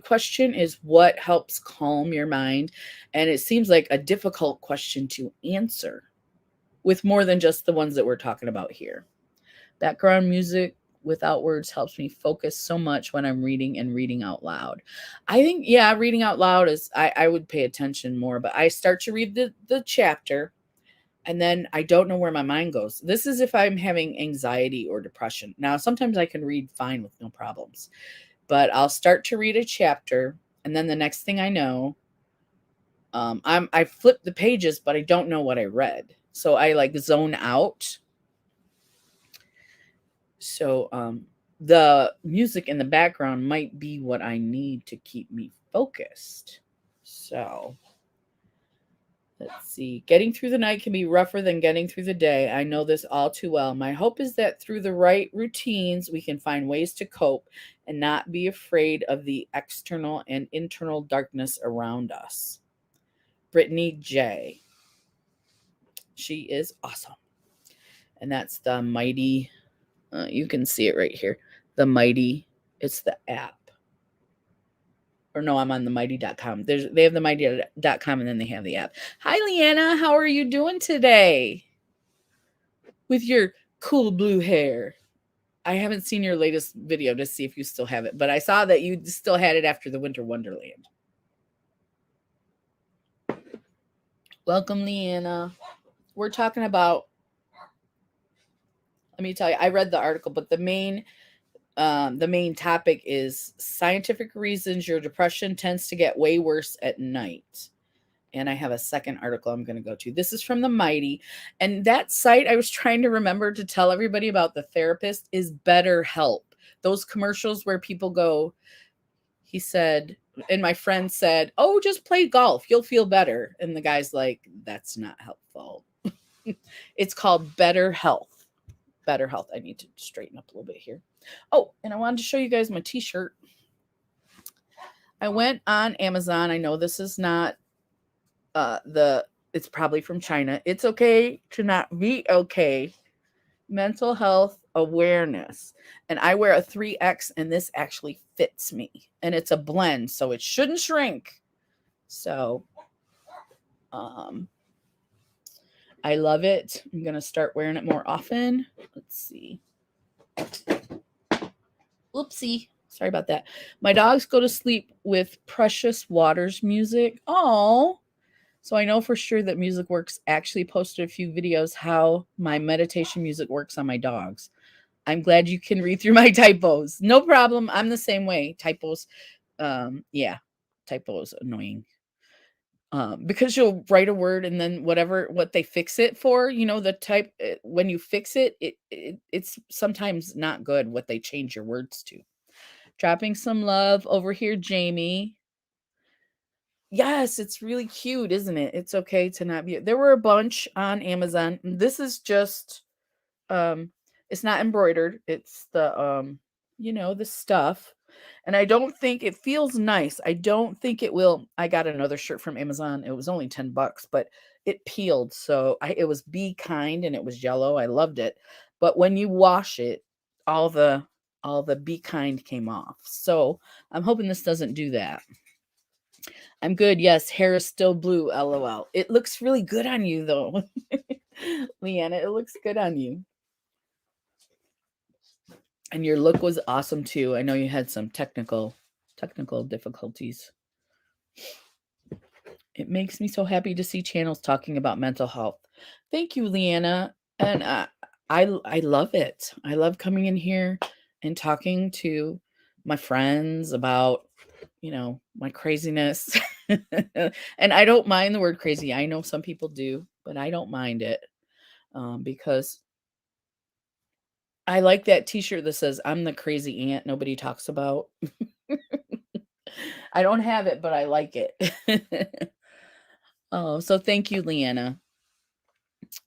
question, is what helps calm your mind. And it seems like a difficult question to answer with more than just the ones that we're talking about here. Background music without words helps me focus so much when I'm reading and reading out loud. I think, yeah, reading out loud is, I would pay attention more, but I start to read the chapter and then I don't know where my mind goes. This is if I'm having anxiety or depression. Now, sometimes I can read fine with no problems, but I'll start to read a chapter and then the next thing I know, I flip the pages, but I don't know what I read. So I like zone out. So the music in the background might be what I need to keep me focused. So let's see. Getting through the night can be rougher than getting through the day. I know this all too well. My hope is that through the right routines, we can find ways to cope and not be afraid of the external and internal darkness around us. Brittany J. She is awesome. And that's the Mighty, you can see it right here. The Mighty It's the app. Or no, I'm on the mighty.com. They have the mighty.com and then they have the app. Hi, Leanna. How are you doing today? With your cool blue hair. I haven't seen your latest video to see if you still have it, but I saw that you still had it after the Winter Wonderland. Welcome, Leanna. We're talking about, let me tell you, I read the article, but the main topic is scientific reasons your depression tends to get way worse at night. And I have a second article I'm going to go to. This is from the Mighty. And that site I was trying to remember to tell everybody about the therapist is BetterHelp. Those commercials where people go, he said, and my friend said, oh, just play golf. You'll feel better. And the guy's like, that's not helpful. It's called BetterHelp. BetterHelp. I need to straighten up a little bit here. Oh, and I wanted to show you guys my t-shirt. I went on Amazon. I know this is not it's probably from China. It's okay to not be okay. Mental health awareness. And I wear a 3X and this actually fits me. And it's a blend, so it shouldn't shrink. So I love it. I'm going to start wearing it more often. Let's see. Oopsie. Sorry about that. My dogs go to sleep with Precious Waters music. Oh, so I know for sure that Music Works actually posted a few videos how my meditation music works on my dogs. I'm glad you can read through my typos. No problem. I'm the same way. Typos. Yeah. Typos annoying. Because you'll write a word and then what they fix it for, the type when you fix it, it's sometimes not good what they change your words to. Dropping some love over here, Jamie. Yes, it's really cute, isn't it? It's okay to not be. There were a bunch on Amazon. This is just it's not embroidered. It's the the stuff. And I don't think it feels nice. I don't think it will. I got another shirt from Amazon. It was only $10, but it peeled. So it was Be Kind and it was yellow. I loved it. But when you wash it, all the Be Kind came off. So I'm hoping this doesn't do that. I'm good. Yes, hair is still blue. LOL. It looks really good on you, though. Leanna, it looks good on you. And your look was awesome, too. I know you had some technical difficulties. It makes me so happy to see channels talking about mental health. Thank you, Leanna. And I love it. I love coming in here and talking to my friends about my craziness. And I don't mind the word crazy. I know some people do, but I don't mind it because I like that t-shirt that says I'm the crazy aunt nobody talks about. I don't have it, but I like it. Oh, so thank you, Leanna.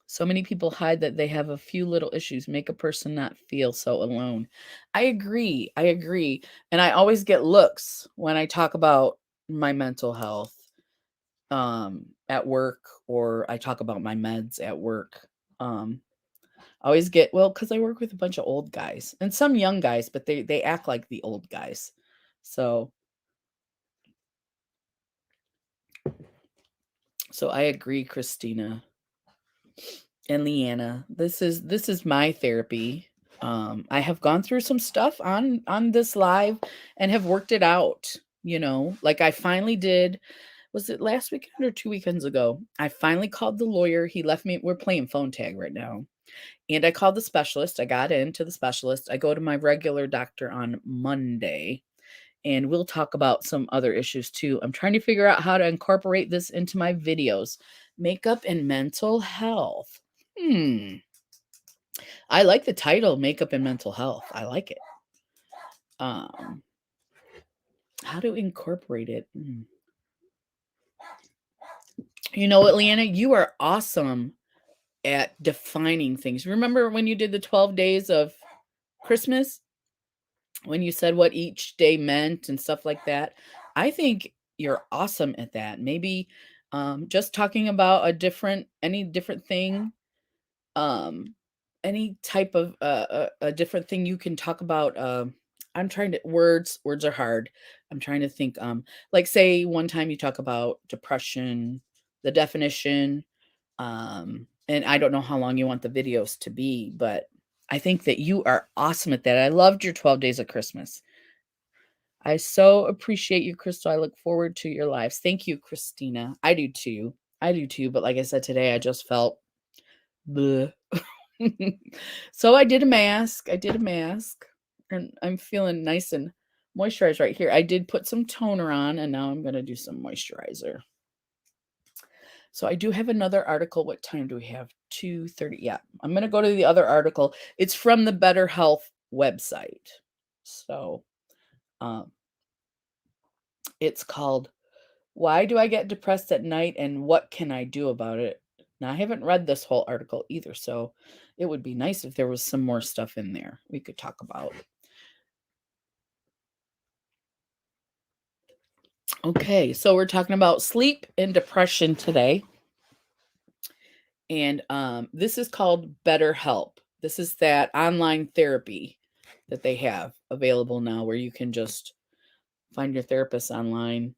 So many people hide that they have a few little issues, make a person not feel so alone. I agree. And I always get looks when I talk about my mental health at work, or I talk about my meds at work. I always get, well, because I work with a bunch of old guys and some young guys, but they act like the old guys. So I agree, Christina and Leanna. This is my therapy. I have gone through some stuff on this live and have worked it out. Like I finally did. Was it last weekend or 2 weekends ago? I finally called the lawyer. He left me. We're playing phone tag right now. And I called the specialist. I got into the specialist. I go to my regular doctor on Monday. And we'll talk about some other issues too. I'm trying to figure out how to incorporate this into my videos. Makeup and mental health. I like the title, Makeup and Mental Health. I like it. How to incorporate it. You know what, Leanna? You are awesome at defining things. Remember when you did the 12 days of Christmas? When you said what each day meant and stuff like that? I think you're awesome at that. Maybe just talking about any different thing, any type of a different thing you can talk about. I'm trying to words are hard. I'm trying to think, like say one time you talk about depression, the definition, and I don't know how long you want the videos to be, but I think that you are awesome at that. I loved your 12 days of Christmas. I so appreciate you, Crystal. I look forward to your lives. Thank you, Christina. I do too. I do too. But like I said today, I just felt bleh. So I did a mask. I did a mask. And I'm feeling nice and moisturized right here. I did put some toner on, and now I'm going to do some moisturizer. So I do have another article. What time do we have? 2:30. Yeah, I'm going to go to the other article. It's from the Better Health website. So it's called Why Do I Get Depressed at Night and What Can I Do About It? Now, I haven't read this whole article either, so it would be nice if there was some more stuff in there we could talk about. Okay, so we're talking about sleep and depression today. And this is called BetterHelp. This is that online therapy that they have available now where you can just find your therapist online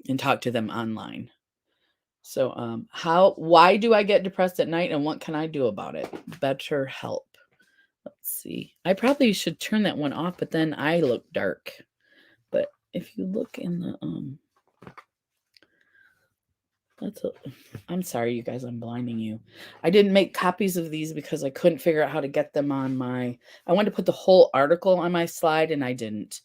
and talk to them online. So why do I get depressed at night and what can I do about it? BetterHelp. Let's see. I probably should turn that one off, but then I look dark. But if you look in the I'm sorry, you guys, I'm blinding you. I didn't make copies of these because I couldn't figure out how to get them on I wanted to put the whole article on my slide and I didn't.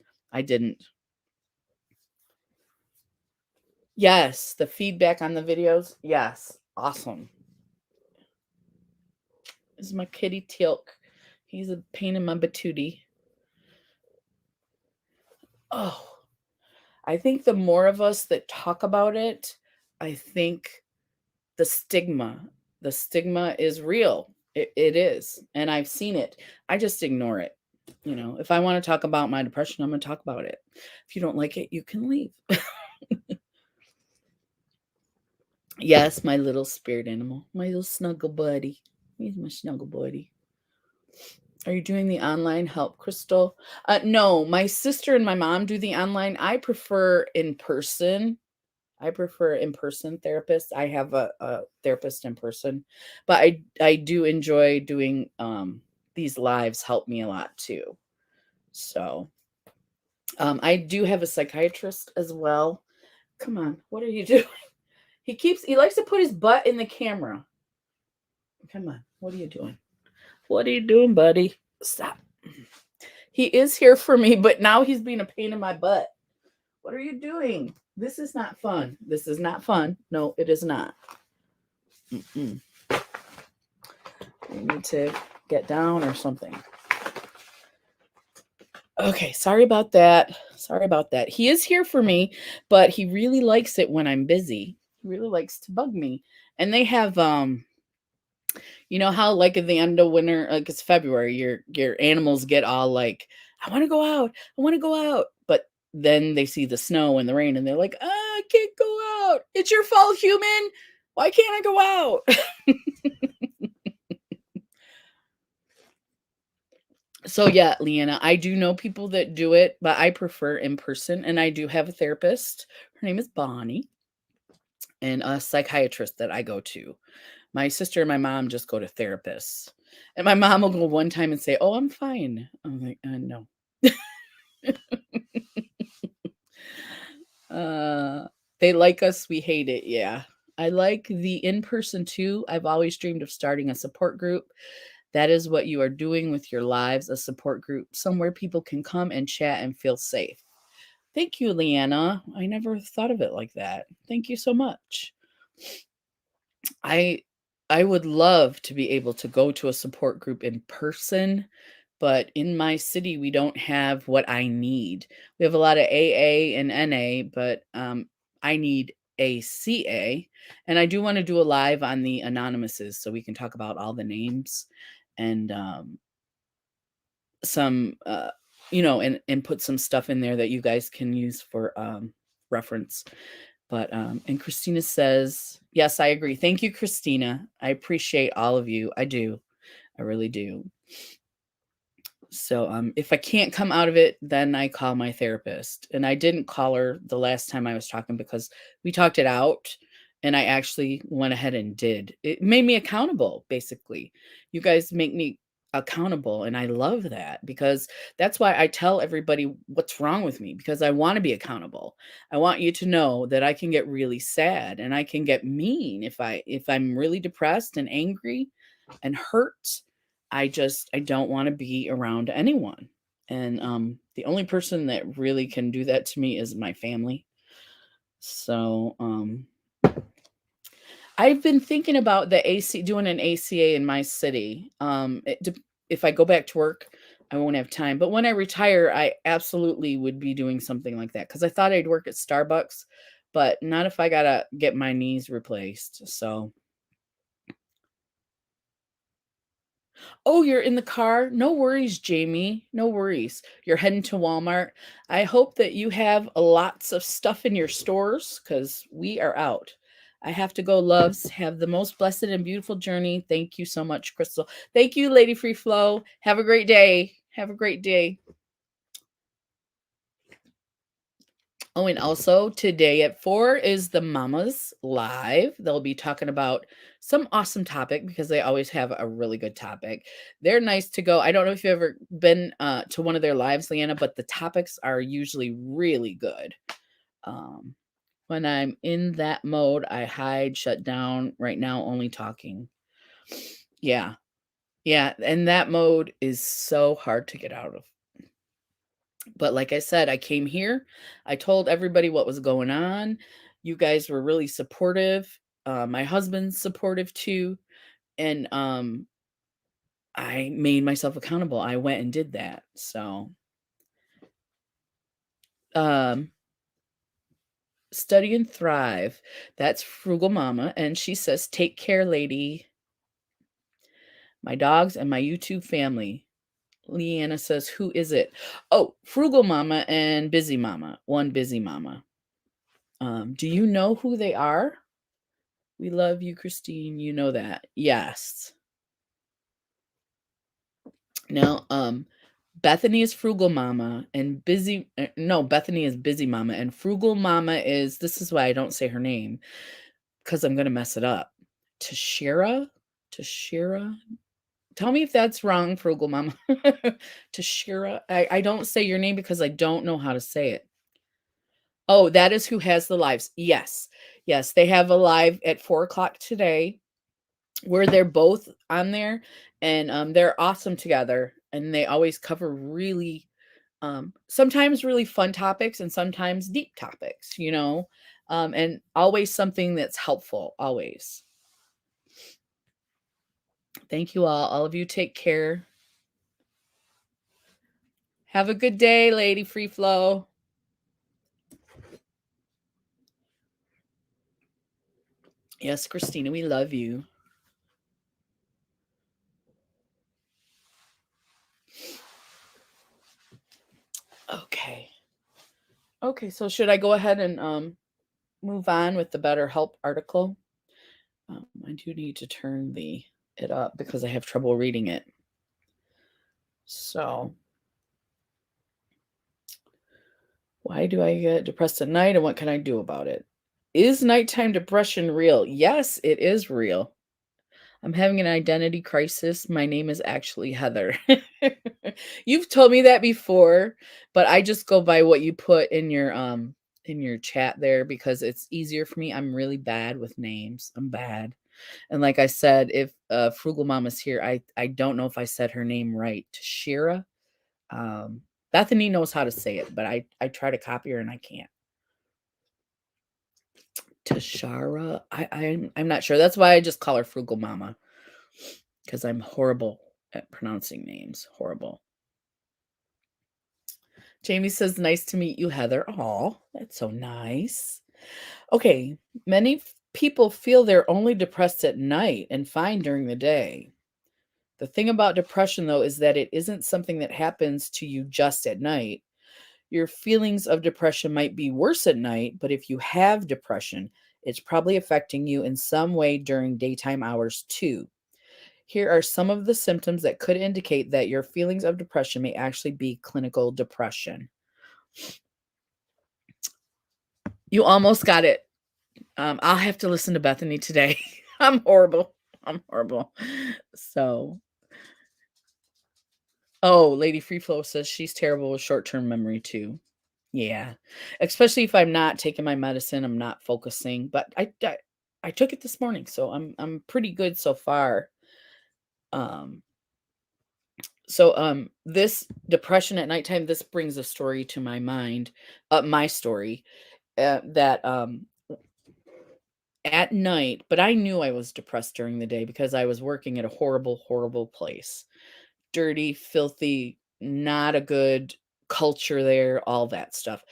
Yes, the feedback on the videos. Yes, awesome. This is my kitty Tilk. He's a pain in my patootie. Oh, I think the more of us that talk about it, I think the stigma is real. It is. And I've seen it. I just ignore it. You know, if I want to talk about my depression, I'm going to talk about it. If you don't like it, you can leave. Yes, my little spirit animal, my little snuggle buddy. He's my snuggle buddy. Are you doing the online help, Crystal? No, my sister and my mom do the online. I prefer in person. I prefer in-person therapists. I have a therapist in person, but I do enjoy doing these lives help me a lot too. So I do have a psychiatrist as well. Come on, what are you doing? He likes to put his butt in the camera. Come on, what are you doing? What are you doing, buddy? Stop. He is here for me, but now he's being a pain in my butt. What are you doing? This is not fun. This is not fun. No, it is not. We need to get down or something. Okay, sorry about that. Sorry about that. He is here for me, but he really likes it when I'm busy. He really likes to bug me. And they have you know how like at the end of winter, like it's February, your animals get all like, I want to go out. I want to go out. But then they see the snow and the rain and they're like, I can't go out. It's your fault, human. Why can't I go out? So yeah, Leanna, I do know people that do it, but I prefer in person. And I do have a therapist. Her name is Bonnie, and a psychiatrist that I go to. My sister and my mom just go to therapists. And my mom will go one time and say, "Oh, I'm fine." I'm like, no. They like us, we hate it. Yeah. I like the in-person too. I've always dreamed of starting a support group. That is what you are doing with your lives, a support group, somewhere people can come and chat and feel safe. Thank you, Leanna. I never thought of it like that. Thank you so much. I I would love to be able to go to a support group in person, but in my city we don't have what I need. We have a lot of AA and NA, but I need a CA, and I do want to do a live on the anonymouses so we can talk about all the names and some you know, and put some stuff in there that you guys can use for reference. But and Christina says, yes, I agree. Thank you, Christina. I appreciate all of you. I do. I really do. So, if I can't come out of it, then I call my therapist. And I didn't call her the last time I was talking because we talked it out and I actually went ahead and did. It made me accountable, basically. You guys make me accountable. And I love that because that's why I tell everybody what's wrong with me because I want to be accountable. I want you to know that I can get really sad and I can get mean if I'm really depressed and angry and hurt. I don't want to be around anyone. And the only person that really can do that to me is my family. So I've been thinking about the AC doing an ACA in my city. If I go back to work, I won't have time. But when I retire, I absolutely would be doing something like that because I thought I'd work at Starbucks, but not if I gotta get my knees replaced. So oh, you're in the car? No worries, Jamie. No worries. You're heading to Walmart. I hope that you have lots of stuff in your stores because we are out. I have to go, loves. Have the most blessed and beautiful journey. Thank you so much, Crystal. Thank you, Lady Free Flow. Have a great day. Have a great day. Oh, and also today at 4 is the Mamas Live. They'll be talking about some awesome topic because they always have a really good topic. They're nice to go. I don't know if you've ever been to one of their lives, Leanna, but the topics are usually really good. Um, when I'm in that mode, I hide, shut down. Right now, only talking. Yeah. Yeah. And that mode is so hard to get out of. But like I said, I came here. I told everybody what was going on. You guys were really supportive. My husband's supportive too. And I made myself accountable. I went and did that. So um study and thrive. That's Frugal Mama. And she says, take care, lady. My dogs and my YouTube family. Leanna says, who is it? Oh, Frugal Mama and Busy Mama. One Busy Mama. Do you know who they are? We love you, Christine. You know that. Yes. Now, Bethany is Frugal Mama and no, Bethany is Busy Mama and Frugal Mama is, this is why I don't say her name because I'm going to mess it up. Tashira? Tashira? Tell me if that's wrong, Frugal Mama. Tashira. I don't say your name because I don't know how to say it. Oh, that is who has the lives. Yes. Yes. They have a live at 4 o'clock today where they're both on there and they're awesome together and they always cover really sometimes really fun topics and sometimes deep topics, and always something that's helpful, always. Thank you all of you take care. Have a good day, Lady Free Flow. Yes, Christina, we love you. Okay, so should I go ahead and move on with the BetterHelp article? I do need to turn it up because I have trouble reading it. So, why do I get depressed at night and what can I do about it? Is nighttime depression real? Yes, it is real. I'm having an identity crisis. My name is actually Heather. You've told me that before, but I just go by what you put in your chat there because it's easier for me. I'm really bad with names. I'm bad. And like I said, if Frugal Mama's here, I don't know if I said her name right. Shira. Bethany knows how to say it, but I try to copy her and I can't. Tashara. I'm not sure. That's why I just call her Frugal Mama. Because I'm horrible at pronouncing names. Horrible. Jamie says, nice to meet you, Heather. Oh, that's so nice. Okay. Many people feel they're only depressed at night and fine during the day. The thing about depression, though, is that it isn't something that happens to you just at night. Your feelings of depression might be worse at night, but if you have depression, it's probably affecting you in some way during daytime hours too. Here are some of the symptoms that could indicate that your feelings of depression may actually be clinical depression. You almost got it. I'll have to listen to Bethany today. I'm horrible. I'm horrible. So, oh, Lady Free Flow says she's terrible with short-term memory too. Yeah. Especially if I'm not taking my medicine, I'm not focusing, but I took it this morning, so I'm pretty good so far. Um this depression at nighttime, this brings a story to my mind, my story, that at night, but I knew I was depressed during the day because I was working at a horrible, horrible place. Dirty, filthy, not a good culture there, all that stuff.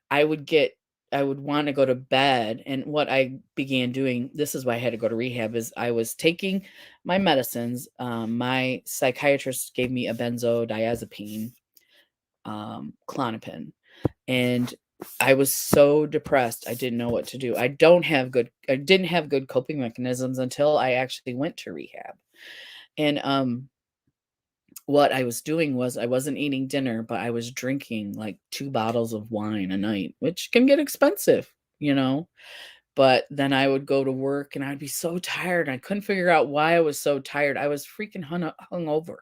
I would get I would want to go to bed, and what I began doing, this is why I had to go to rehab, is I was taking my medicines. My psychiatrist gave me a benzodiazepine, Klonopin, and I was so depressed, I didn't know what to do. I didn't have good coping mechanisms until I actually went to rehab. And what I was doing was I wasn't eating dinner, but I was drinking like 2 bottles of wine a night, which can get expensive, you know? But then I would go to work and I'd be so tired. I couldn't figure out why I was so tired. I was freaking hungover.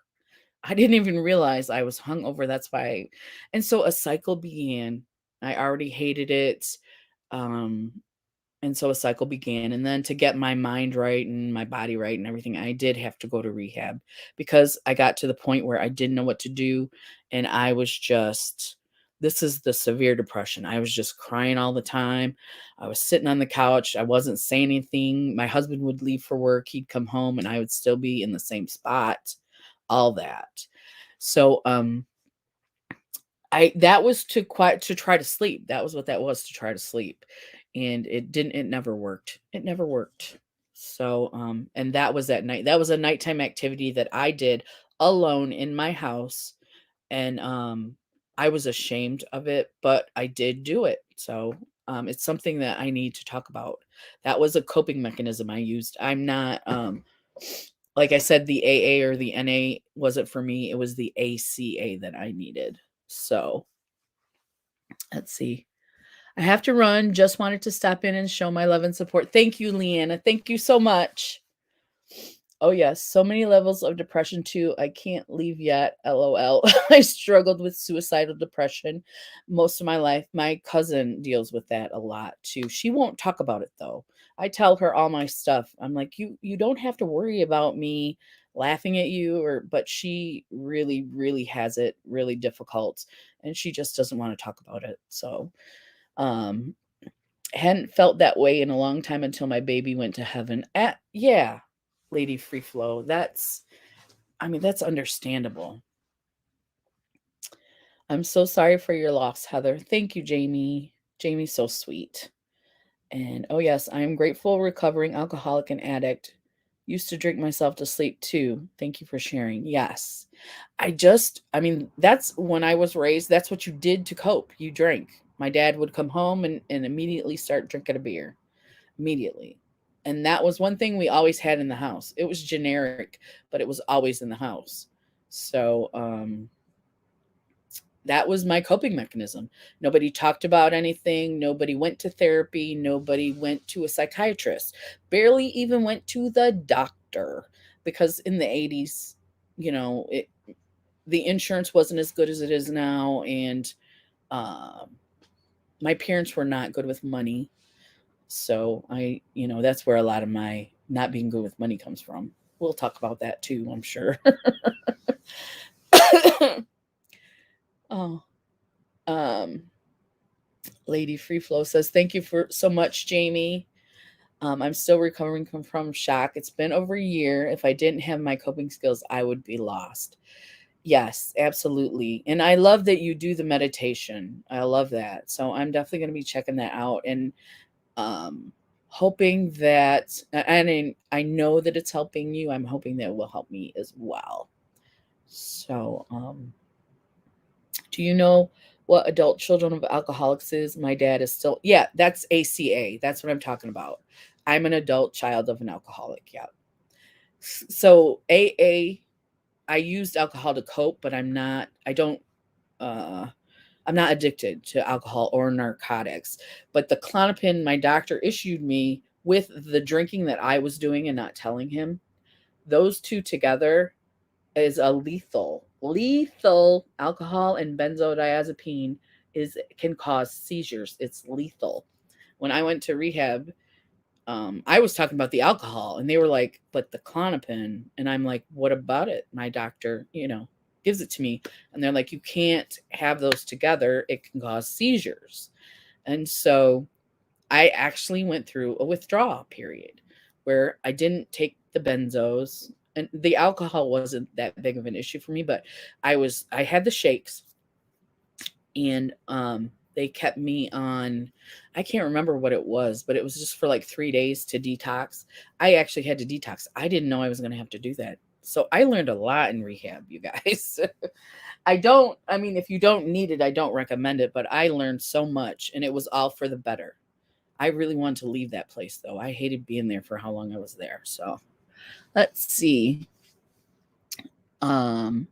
I didn't even realize I was hungover. That's why. And so a cycle began. I already hated it. Um, and so a cycle began. And then to get my mind right and my body right and everything, I did have to go to rehab because I got to the point where I didn't know what to do. And I was just, this is the severe depression. I was just crying all the time. I was sitting on the couch. I wasn't saying anything. My husband would leave for work. He'd come home and I would still be in the same spot, all that. So, that was to try to sleep. That was what that was, to try to sleep. And it never worked. It never worked. So, and that was at night. That was a nighttime activity that I did alone in my house. And I was ashamed of it, but I did do it. So, it's something that I need to talk about. That was a coping mechanism I used. I'm not like I said, the AA or the NA wasn't for me. It was the ACA that I needed. So, let's see. I have to run. Just wanted to stop in and show my love and support. Thank you, Leanna. Thank you so much. Oh, yes. So many levels of depression, too. I can't leave yet. LOL. I struggled with suicidal depression most of my life. My cousin deals with that a lot, too. She won't talk about it, though. I tell her all my stuff. I'm like, you don't have to worry about me laughing at you, but she really, really has it really difficult, and she just doesn't want to talk about it. So, um, hadn't felt that way in a long time until my baby went to heaven. Yeah, Lady Free Flow. That's understandable. I'm so sorry for your loss, Heather. Thank you, Jamie. Jamie's so sweet. And oh yes, I am grateful recovering alcoholic and addict. Used to drink myself to sleep too. Thank you for sharing. Yes. That's when I was raised, that's what you did to cope. You drank. My dad would come home and immediately start drinking a beer. Immediately. And that was one thing we always had in the house. It was generic, but it was always in the house. So, that was my coping mechanism. Nobody talked about anything. Nobody went to therapy. Nobody went to a psychiatrist. Barely even went to the doctor because in the 80s, you know, the insurance wasn't as good as it is now. And my parents were not good with money. So that's where a lot of my not being good with money comes from. We'll talk about that too, I'm sure. Oh, Lady Free Flow says, thank you for so much, Jamie. I'm still recovering from shock. It's been over a year. If I didn't have my coping skills, I would be lost. Yes, absolutely. And I love that you do the meditation. I love that. So I'm definitely going to be checking that out and hoping that, and I know that it's helping you. I'm hoping that it will help me as well. So, do you know what adult children of alcoholics is? My dad is still, yeah, that's ACA. That's what I'm talking about. I'm an adult child of an alcoholic. Yeah. So AA, I used alcohol to cope, but uh I'm not addicted to alcohol or narcotics. But the Klonopin my doctor issued me with the drinking that I was doing and not telling him, those two together is a lethal alcohol and benzodiazepine is can cause seizures. It's lethal. When I went to rehab, I was talking about the alcohol and they were like, but the Klonopin. And I'm like, what about it? My doctor, gives it to me. And they're like, you can't have those together. It can cause seizures. And so I actually went through a withdrawal period where I didn't take the benzos, and the alcohol wasn't that big of an issue for me, but I had the shakes, and they kept me on, I can't remember what it was, but it was just for like 3 days to detox. I actually had to detox. I didn't know I was going to have to do that. So I learned a lot in rehab, you guys. I mean, if you don't need it, I don't recommend it, but I learned so much and it was all for the better. I really wanted to leave that place though. I hated being there for how long I was there. So let's see. Um,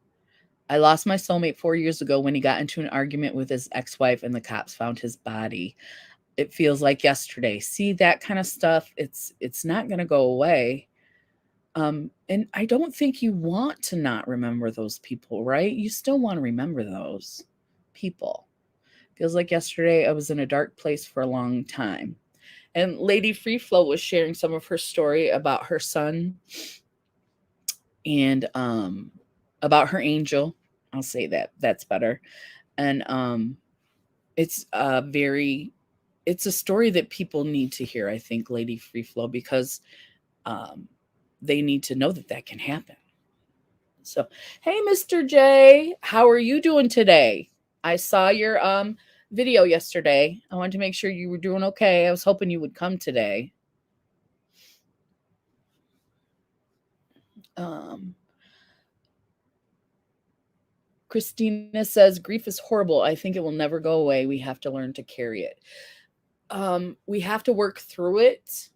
I lost my soulmate 4 years ago when he got into an argument with his ex-wife and the cops found his body. It feels like yesterday. See that kind of stuff, it's not going to go away. And I don't think you want to not remember those people, right? You still want to remember those people. Feels like yesterday I was in a dark place for a long time. And Lady Free Flow was sharing some of her story about her son and about her angel. I'll say that. That's better. And it's it's a story that people need to hear, I think, Lady Free Flow, because um they need to know that that can happen. So, hey Mr. J, how are you doing today? I saw your video yesterday. I wanted to make sure you were doing okay. I was hoping you would come today. Um Christina says grief is horrible. I think it will never go away. We have to learn to carry it. We have to work through it,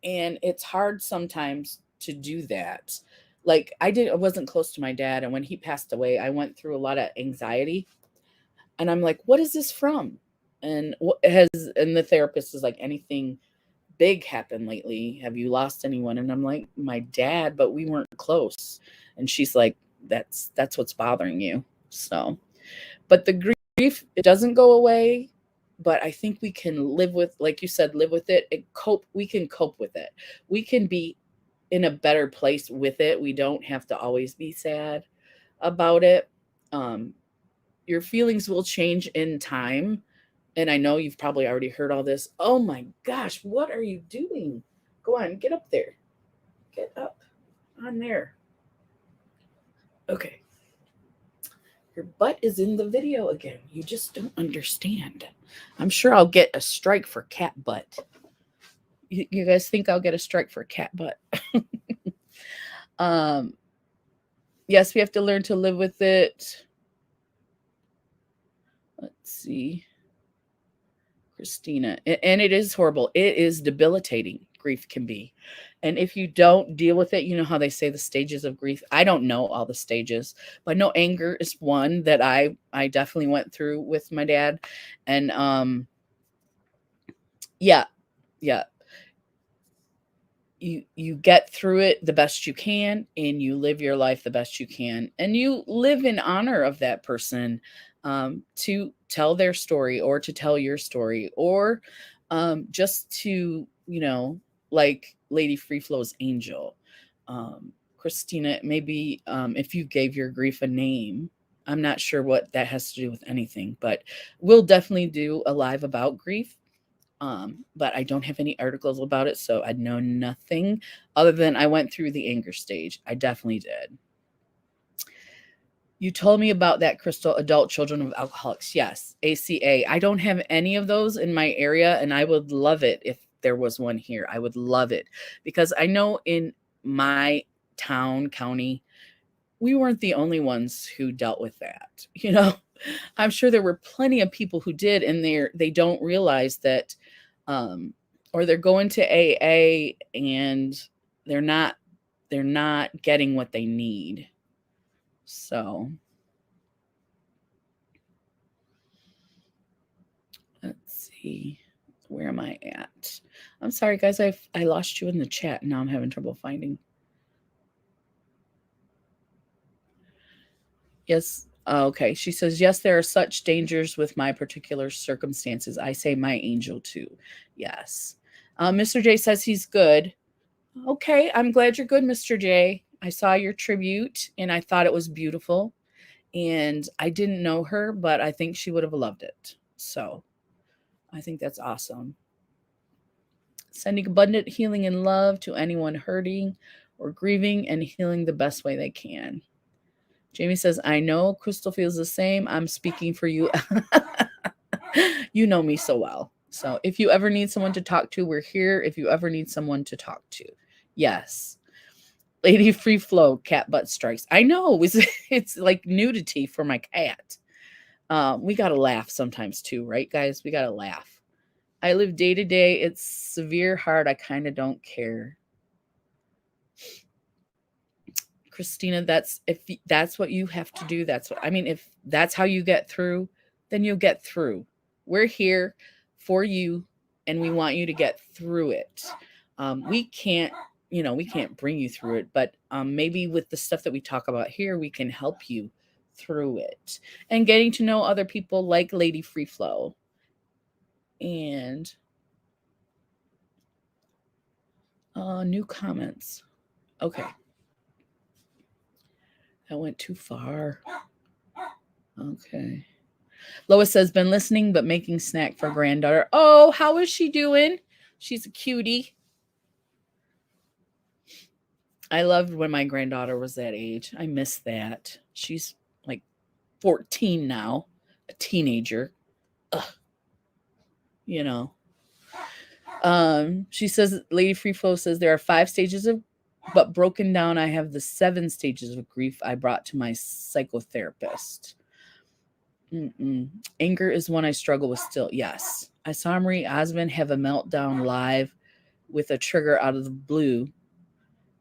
and it's hard sometimes to do that. Like I wasn't close to my dad, and when he passed away, I went through a lot of anxiety, and I'm like, what is this from? And and the therapist is like, anything big happened lately? Have you lost anyone? And I'm like, my dad, but we weren't close. And she's like, that's what's bothering you. So, but the grief, it doesn't go away, but I think we can live with, like you said, live with it and cope. We can cope with it. We can be in a better place with it. We don't have to always be sad about it. Um, your feelings will change in time. And I know you've probably already heard all this. Oh my gosh, what are you doing? Go on, get up there. Get up on there. Okay. Your butt is in the video again. You just don't understand. I'm sure I'll get a strike for cat butt. You guys think I'll get a strike for cat butt? um, yes, we have to learn to live with it. Let's see. Christina, and it is horrible. It is debilitating. Grief can be. And if you don't deal with it, you know how they say the stages of grief. I don't know all the stages, but I know anger is one that I definitely went through with my dad. And yeah, yeah. You get through it the best you can, and you live your life the best you can, and you live in honor of that person, to tell their story or to tell your story, or just to, like Lady Free Flow's angel. Christina, maybe if you gave your grief a name, I'm not sure what that has to do with anything, but we'll definitely do a live about grief. But I don't have any articles about it, so I know nothing other than I went through the anger stage. I definitely did. You told me about that, Crystal, Adult Children of Alcoholics. Yes, ACA. I don't have any of those in my area, and I would love it if there was one here. I would love it, because I know in my town, county, we weren't the only ones who dealt with that. I'm sure there were plenty of people who did, and they don't realize that, um, or they're going to AA and they're not they're not getting what they need. So let's see. Where am I at? I'm sorry, guys. I lost you in the chat. Now I'm having trouble finding. Yes. Okay. She says, yes, there are such dangers with my particular circumstances. I say my angel too. Yes. Mr. J says he's good. Okay. I'm glad you're good, Mr. J. I saw your tribute and I thought it was beautiful. And I didn't know her, but I think she would have loved it. So I think that's awesome. Sending abundant healing and love to anyone hurting or grieving and healing the best way they can. Jamie says, I know Crystal feels the same. I'm speaking for you. You know me so well. So if you ever need someone to talk to, we're here. If you ever need someone to talk to. Yes. Lady Free Flow, cat butt strikes. I know. It's like nudity for my cat. We got to laugh sometimes too, right, guys? We got to laugh. I live day to day. It's severe hard. I kind of don't care. Christina, if that's what you have to do, if that's how you get through, then you'll get through. We're here for you and we want you to get through it. We can't bring you through it, but maybe with the stuff that we talk about here, we can help you through it. And getting to know other people like Lady Free Flow. And new comments. Okay. That went too far. Okay. Lois says, been listening, but making snack for granddaughter. Oh, how is she doing? She's a cutie. I loved when my granddaughter was that age. I miss that. She's like 14 now, a teenager. Ugh. You know. She says, Lady Free Flow says, there are 5 stages but broken down, I have the 7 stages of grief I brought to my psychotherapist. Anger is one I struggle with still. Yes. I saw Marie Osmond have a meltdown live with a trigger out of the blue.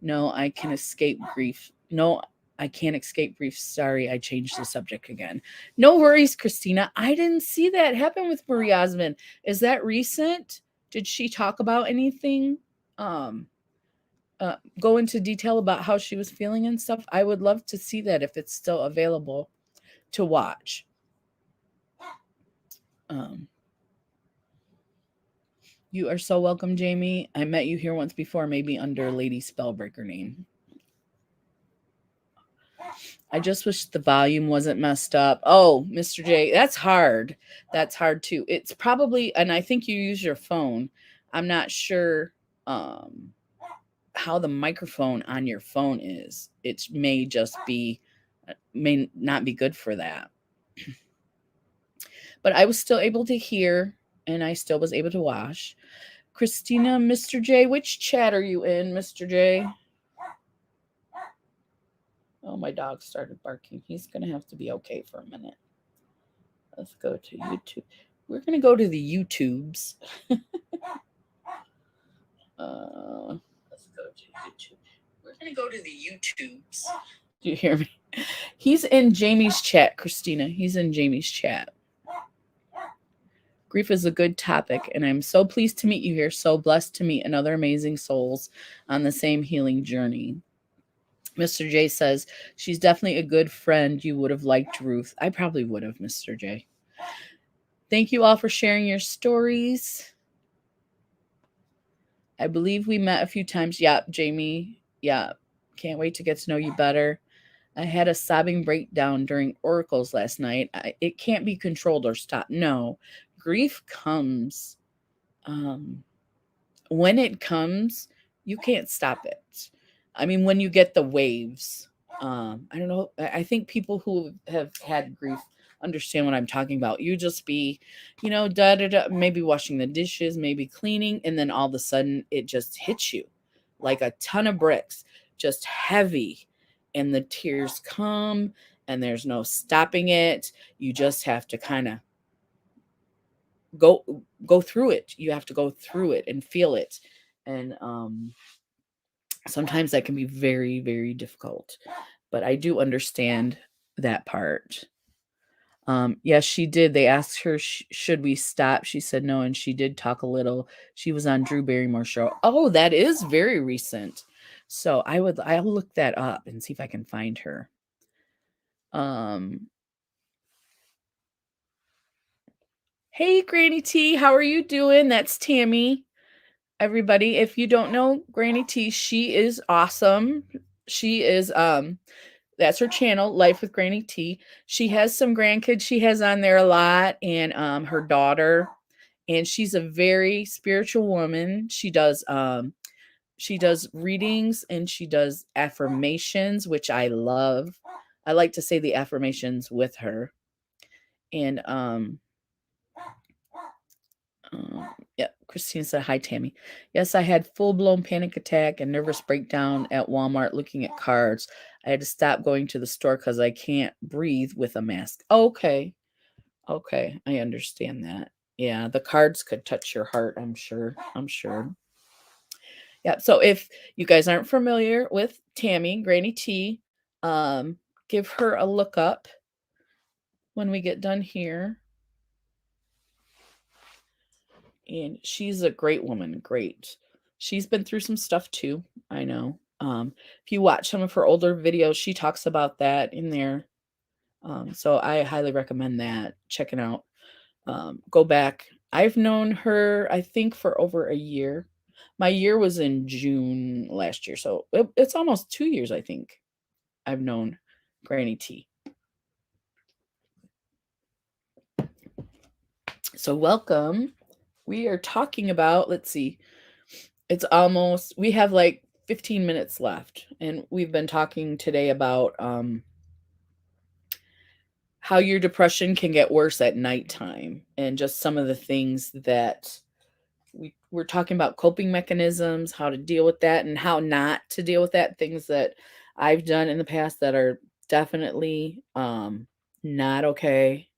No, I can escape grief. No, I can't escape grief. Sorry, I changed the subject again. No worries, Christina. I didn't see that happen with Marie Osmond. Is that recent? Did she talk about anything? Go into detail about how she was feeling and stuff? I would love to see that if it's still available to watch. You are so welcome, Jamie. I met you here once before, maybe under Lady Spellbreaker name. I just wish the volume wasn't messed up. Oh, Mr. J, that's hard. That's hard too. It's probably, and I think you use your phone. I'm not sure how the microphone on your phone is. It may not be good for that. But I was still able to hear, and I still was able to watch. Christina, Mr. J, which chat are you in, Mr. J? Oh, my dog started barking. He's going to have to be okay for a minute. Let's go to YouTube. We're going to go to the YouTubes. Let's go to YouTube. We're going to go to the YouTubes. Do you hear me? He's in Jamie's chat, Christina. He's in Jamie's chat. Grief is a good topic, and I'm so pleased to meet you here. So blessed to meet another amazing souls on the same healing journey. Mr. J says, she's definitely a good friend. You would have liked Ruth. I probably would have, Mr. J. Thank you all for sharing your stories. I believe we met a few times. Yeah, Jamie. Yeah, can't wait to get to know you better. I had a sobbing breakdown during oracles last night. It can't be controlled or stopped. No, grief comes. When it comes, you can't stop it. I mean, when you get the waves, I don't know. I think people who have had grief understand what I'm talking about. You just be, maybe washing the dishes, maybe cleaning, and then all of a sudden it just hits you like a ton of bricks, just heavy. And the tears come and there's no stopping it. You just have to kind of go through it. You have to go through it and feel it. And Sometimes that can be very, very difficult, but I do understand that part. Yes, she did. They asked her, should we stop? She said no, and she did talk a little. She was on Drew Barrymore's show. Oh, that is very recent. So I'll look that up and see if I can find her. Hey, Granny T, how are you doing? That's Tammy. Everybody, if you don't know Granny T, she is awesome. She is that's her channel, Life with Granny T. She has some grandkids she has on there a lot, and her daughter, and she's a very spiritual woman. She does readings and she does affirmations, which I love. I like to say the affirmations with her. And yeah, Christina said, hi, Tammy. Yes, I had full-blown panic attack and nervous breakdown at Walmart looking at cards. I had to stop going to the store because I can't breathe with a mask. Okay. Okay. I understand that. Yeah, the cards could touch your heart, I'm sure. Yeah. So if you guys aren't familiar with Tammy, Granny T, give her a look up when we get done here. And she's a great woman. Great. She's been through some stuff too. I know. If you watch some of her older videos, she talks about that in there. So I highly recommend that. Checking out. Go back. I've known her, I think, for over a year. My year was in June last year. So it's almost 2 years, I think, I've known Granny T. So welcome. We are talking about, let's see, we have like 15 minutes left. And we've been talking today about how your depression can get worse at nighttime and just some of the things that we're talking about, coping mechanisms, how to deal with that and how not to deal with that, things that I've done in the past that are definitely not okay.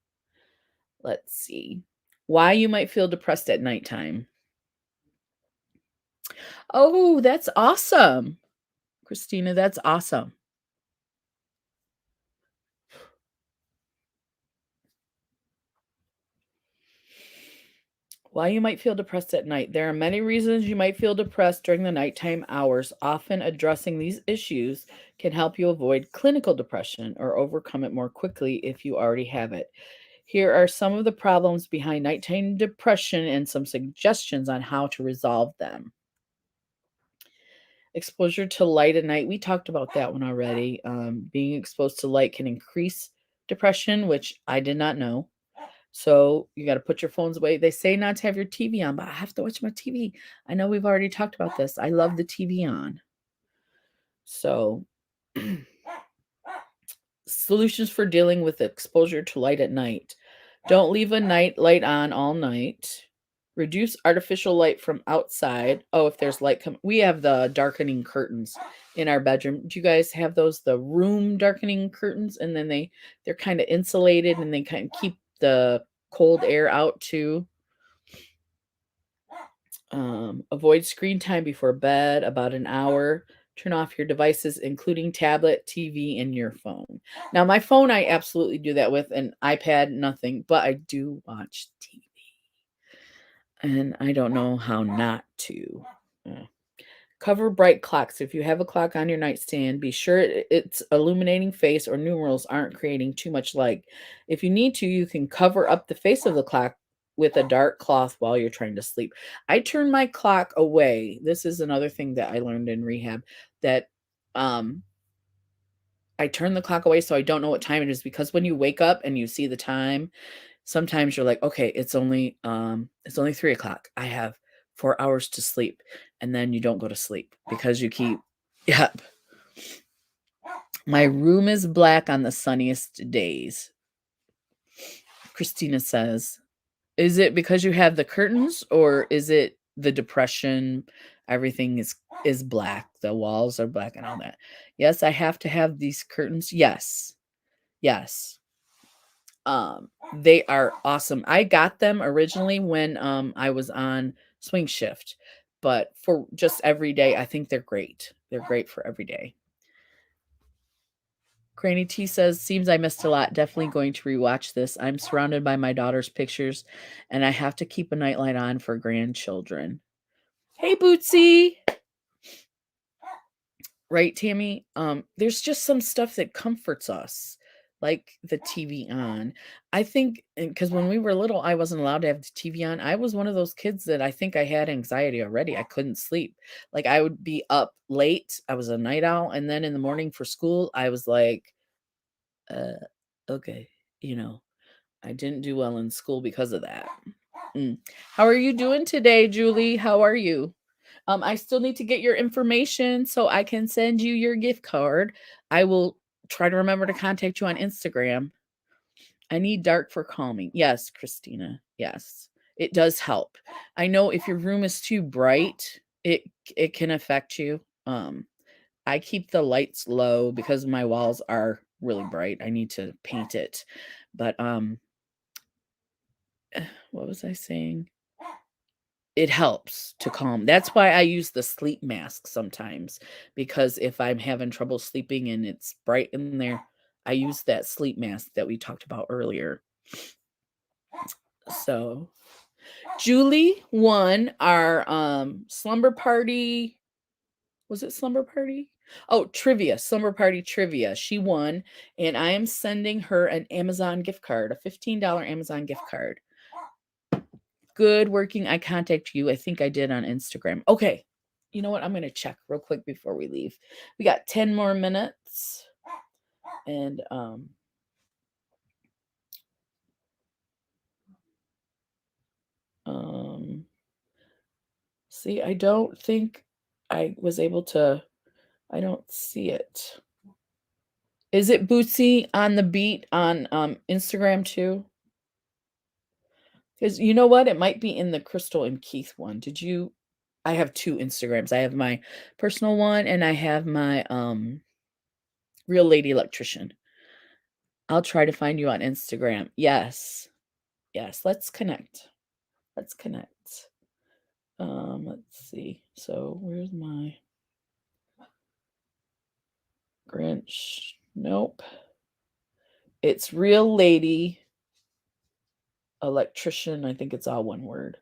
Let's see. Why you might feel depressed at nighttime. Oh, that's awesome. Christina, that's awesome. Why you might feel depressed at night. There are many reasons you might feel depressed during the nighttime hours. Often addressing these issues can help you avoid clinical depression or overcome it more quickly if you already have it. Here are some of the problems behind nighttime depression and some suggestions on how to resolve them. Exposure to light at night. We talked about that one already. Being exposed to light can increase depression, which I did not know. So you got to put your phones away. They say not to have your TV on, but I have to watch my TV. I know we've already talked about this. I love the TV on. So solutions for dealing with exposure to light at night. Don't leave a night light on all night. Reduce artificial light from outside. Oh, if there's light coming. We have the darkening curtains in our bedroom. Do you guys have those? The room darkening curtains, and then they're kind of insulated and they kind of keep the cold air out too. Avoid screen time before bed, about an hour. Turn off your devices, including tablet, TV, and your phone. Now, my phone, I absolutely do that with, an iPad, nothing, but I do watch TV. And I don't know how not to. Cover bright clocks. If you have a clock on your nightstand, be sure its illuminating face or numerals aren't creating too much light. If you need to, you can cover up the face of the clock with a dark cloth while you're trying to sleep. I turn my clock away. This is another thing that I learned in rehab, that I turn the clock away so I don't know what time it is, because when you wake up and you see the time, sometimes you're like, okay, it's only 3 o'clock. I have 4 hours to sleep. And then you don't go to sleep because you keep, yep. My room is black on the sunniest days. Christina says, is it because you have the curtains, or is it the depression? Everything is black. The walls are black and all that. Yes, I have to have these curtains. Yes. Yes. They are awesome. I got them originally when I was on swing shift, but for just every day, I think they're great. They're great for every day. Granny T says, seems I missed a lot. Definitely going to rewatch this. I'm surrounded by my daughter's pictures, and I have to keep a nightlight on for grandchildren. Hey, Bootsy. Right, Tammy? There's just some stuff that comforts us, like the TV on. I think because when we were little, I wasn't allowed to have the TV on. I was one of those kids that I think I had anxiety already. I couldn't sleep. Like I would be up late. I was a night owl, and then in the morning for school, I was like, uh, okay, I didn't do well in school because of that. How are you doing today, Julie? How are you? I still need to get your information so I can send you your gift card. I will try to remember to contact you on Instagram. I need dark for calming. Yes, Christina. Yes. It does help. I know if your room is too bright, it can affect you. I keep the lights low because my walls are really bright. I need to paint it. But what was I saying? It helps to calm. That's why I use the sleep mask sometimes, because if I'm having trouble sleeping and it's bright in there, I use that sleep mask that we talked about earlier. So, Julie won our slumber party. Was it slumber party? Oh, trivia, slumber party trivia. She won, and I am sending her an Amazon gift card, a $15 Amazon gift card. Good working. I contact you. I think I did on Instagram. Okay. You know what? I'm going to check real quick before we leave. We got 10 more minutes. And see, I don't think I was able to. I don't see it. Is it Bootsy on the Beat on Instagram too? Because you know what? It might be in the Crystal and Keith one. Did you? I have two Instagrams. I have my personal one and I have my Real Lady Electrician. I'll try to find you on Instagram. Yes. Yes, let's connect. Let's connect. Let's see. So, where's my Grinch? Nope. It's Real Lady Electrician. I think it's all one word.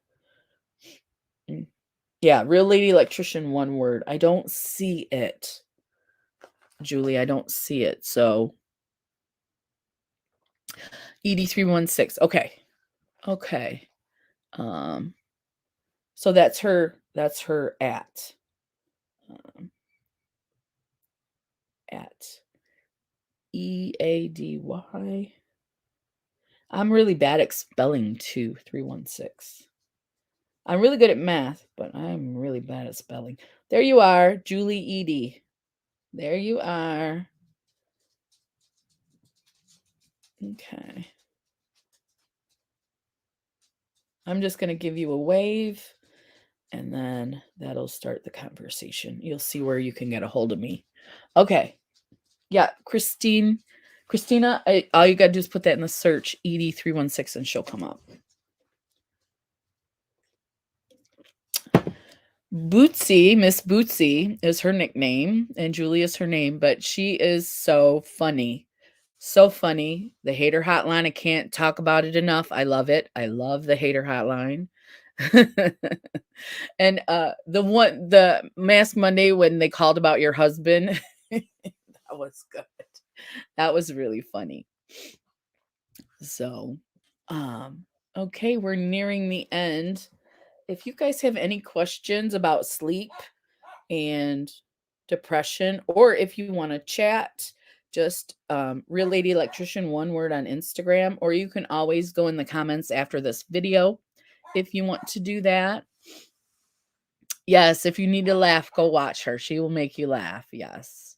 Yeah, Real Lady Electrician, one word. I don't see it. Julie, I don't see it. So, ED316. Okay. Okay. So that's her at EADY. I'm really bad at spelling too, 316. I'm really good at math, but I'm really bad at spelling. There you are, Julie Edie. There you are. Okay. I'm just going to give you a wave, and then that'll start the conversation. You'll see where you can get a hold of me. Okay. Yeah, Christina, all you got to do is put that in the search, ED316, and she'll come up. Bootsy, Miss Bootsy is her nickname, and Julie is her name, but she is so funny. So funny. The hater hotline, I can't talk about it enough. I love it. I love the hater hotline. And the Mask Monday when they called about your husband, that was good. That was really funny. So, okay, we're nearing the end. If you guys have any questions about sleep and depression, or if you want to chat, just Real Lady Electrician, one word on Instagram, or you can always go in the comments after this video if you want to do that. Yes, if you need to laugh, go watch her. She will make you laugh. Yes.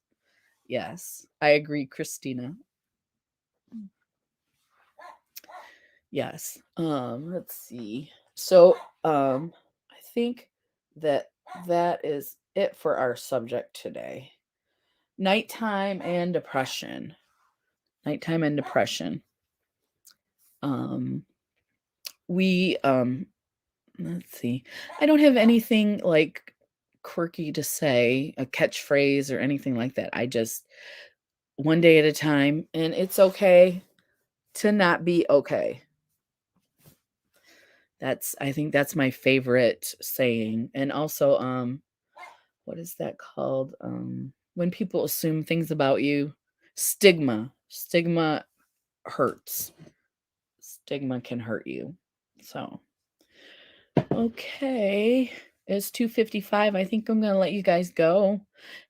Yes. I agree, Christina. Yes. Let's see. So, I think that is it for our subject today. Nighttime and depression. Nighttime and depression. We let's see. I don't have anything like quirky to say, a catchphrase or anything like that. I just one day at a time, and it's okay to not be okay. I think that's my favorite saying. And also, what is that called? When people assume things about you, stigma. Stigma hurts. Stigma can hurt you. So, okay. It's 2:55. I think I'm going to let you guys go.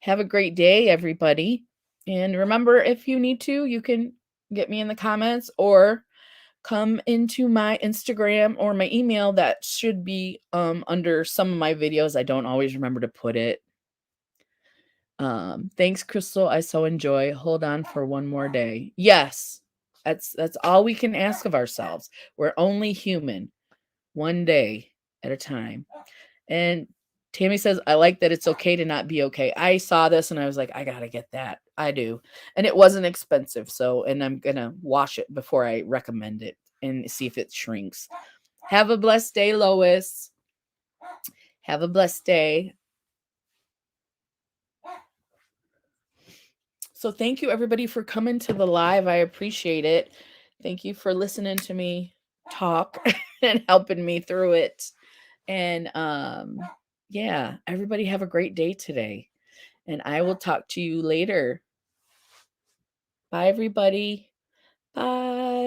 Have a great day, everybody. And remember, if you need to, you can get me in the comments or come into my Instagram or my email that should be under some of my videos. I don't always remember to put it. Thanks, Crystal. I so enjoy. Hold on for one more day. Yes, that's all we can ask of ourselves. We're only human, one day at a time. And Tammy says, I like that it's okay to not be okay. I saw this and I was like, I gotta get that. I do. And it wasn't expensive. So, and I'm gonna wash it before I recommend it and see if it shrinks. Have a blessed day, Lois. Have a blessed day. So thank you everybody for coming to the live. I appreciate it. Thank you for listening to me talk and helping me through it. And yeah, everybody have a great day today. And I will talk to you later. Bye everybody. Bye.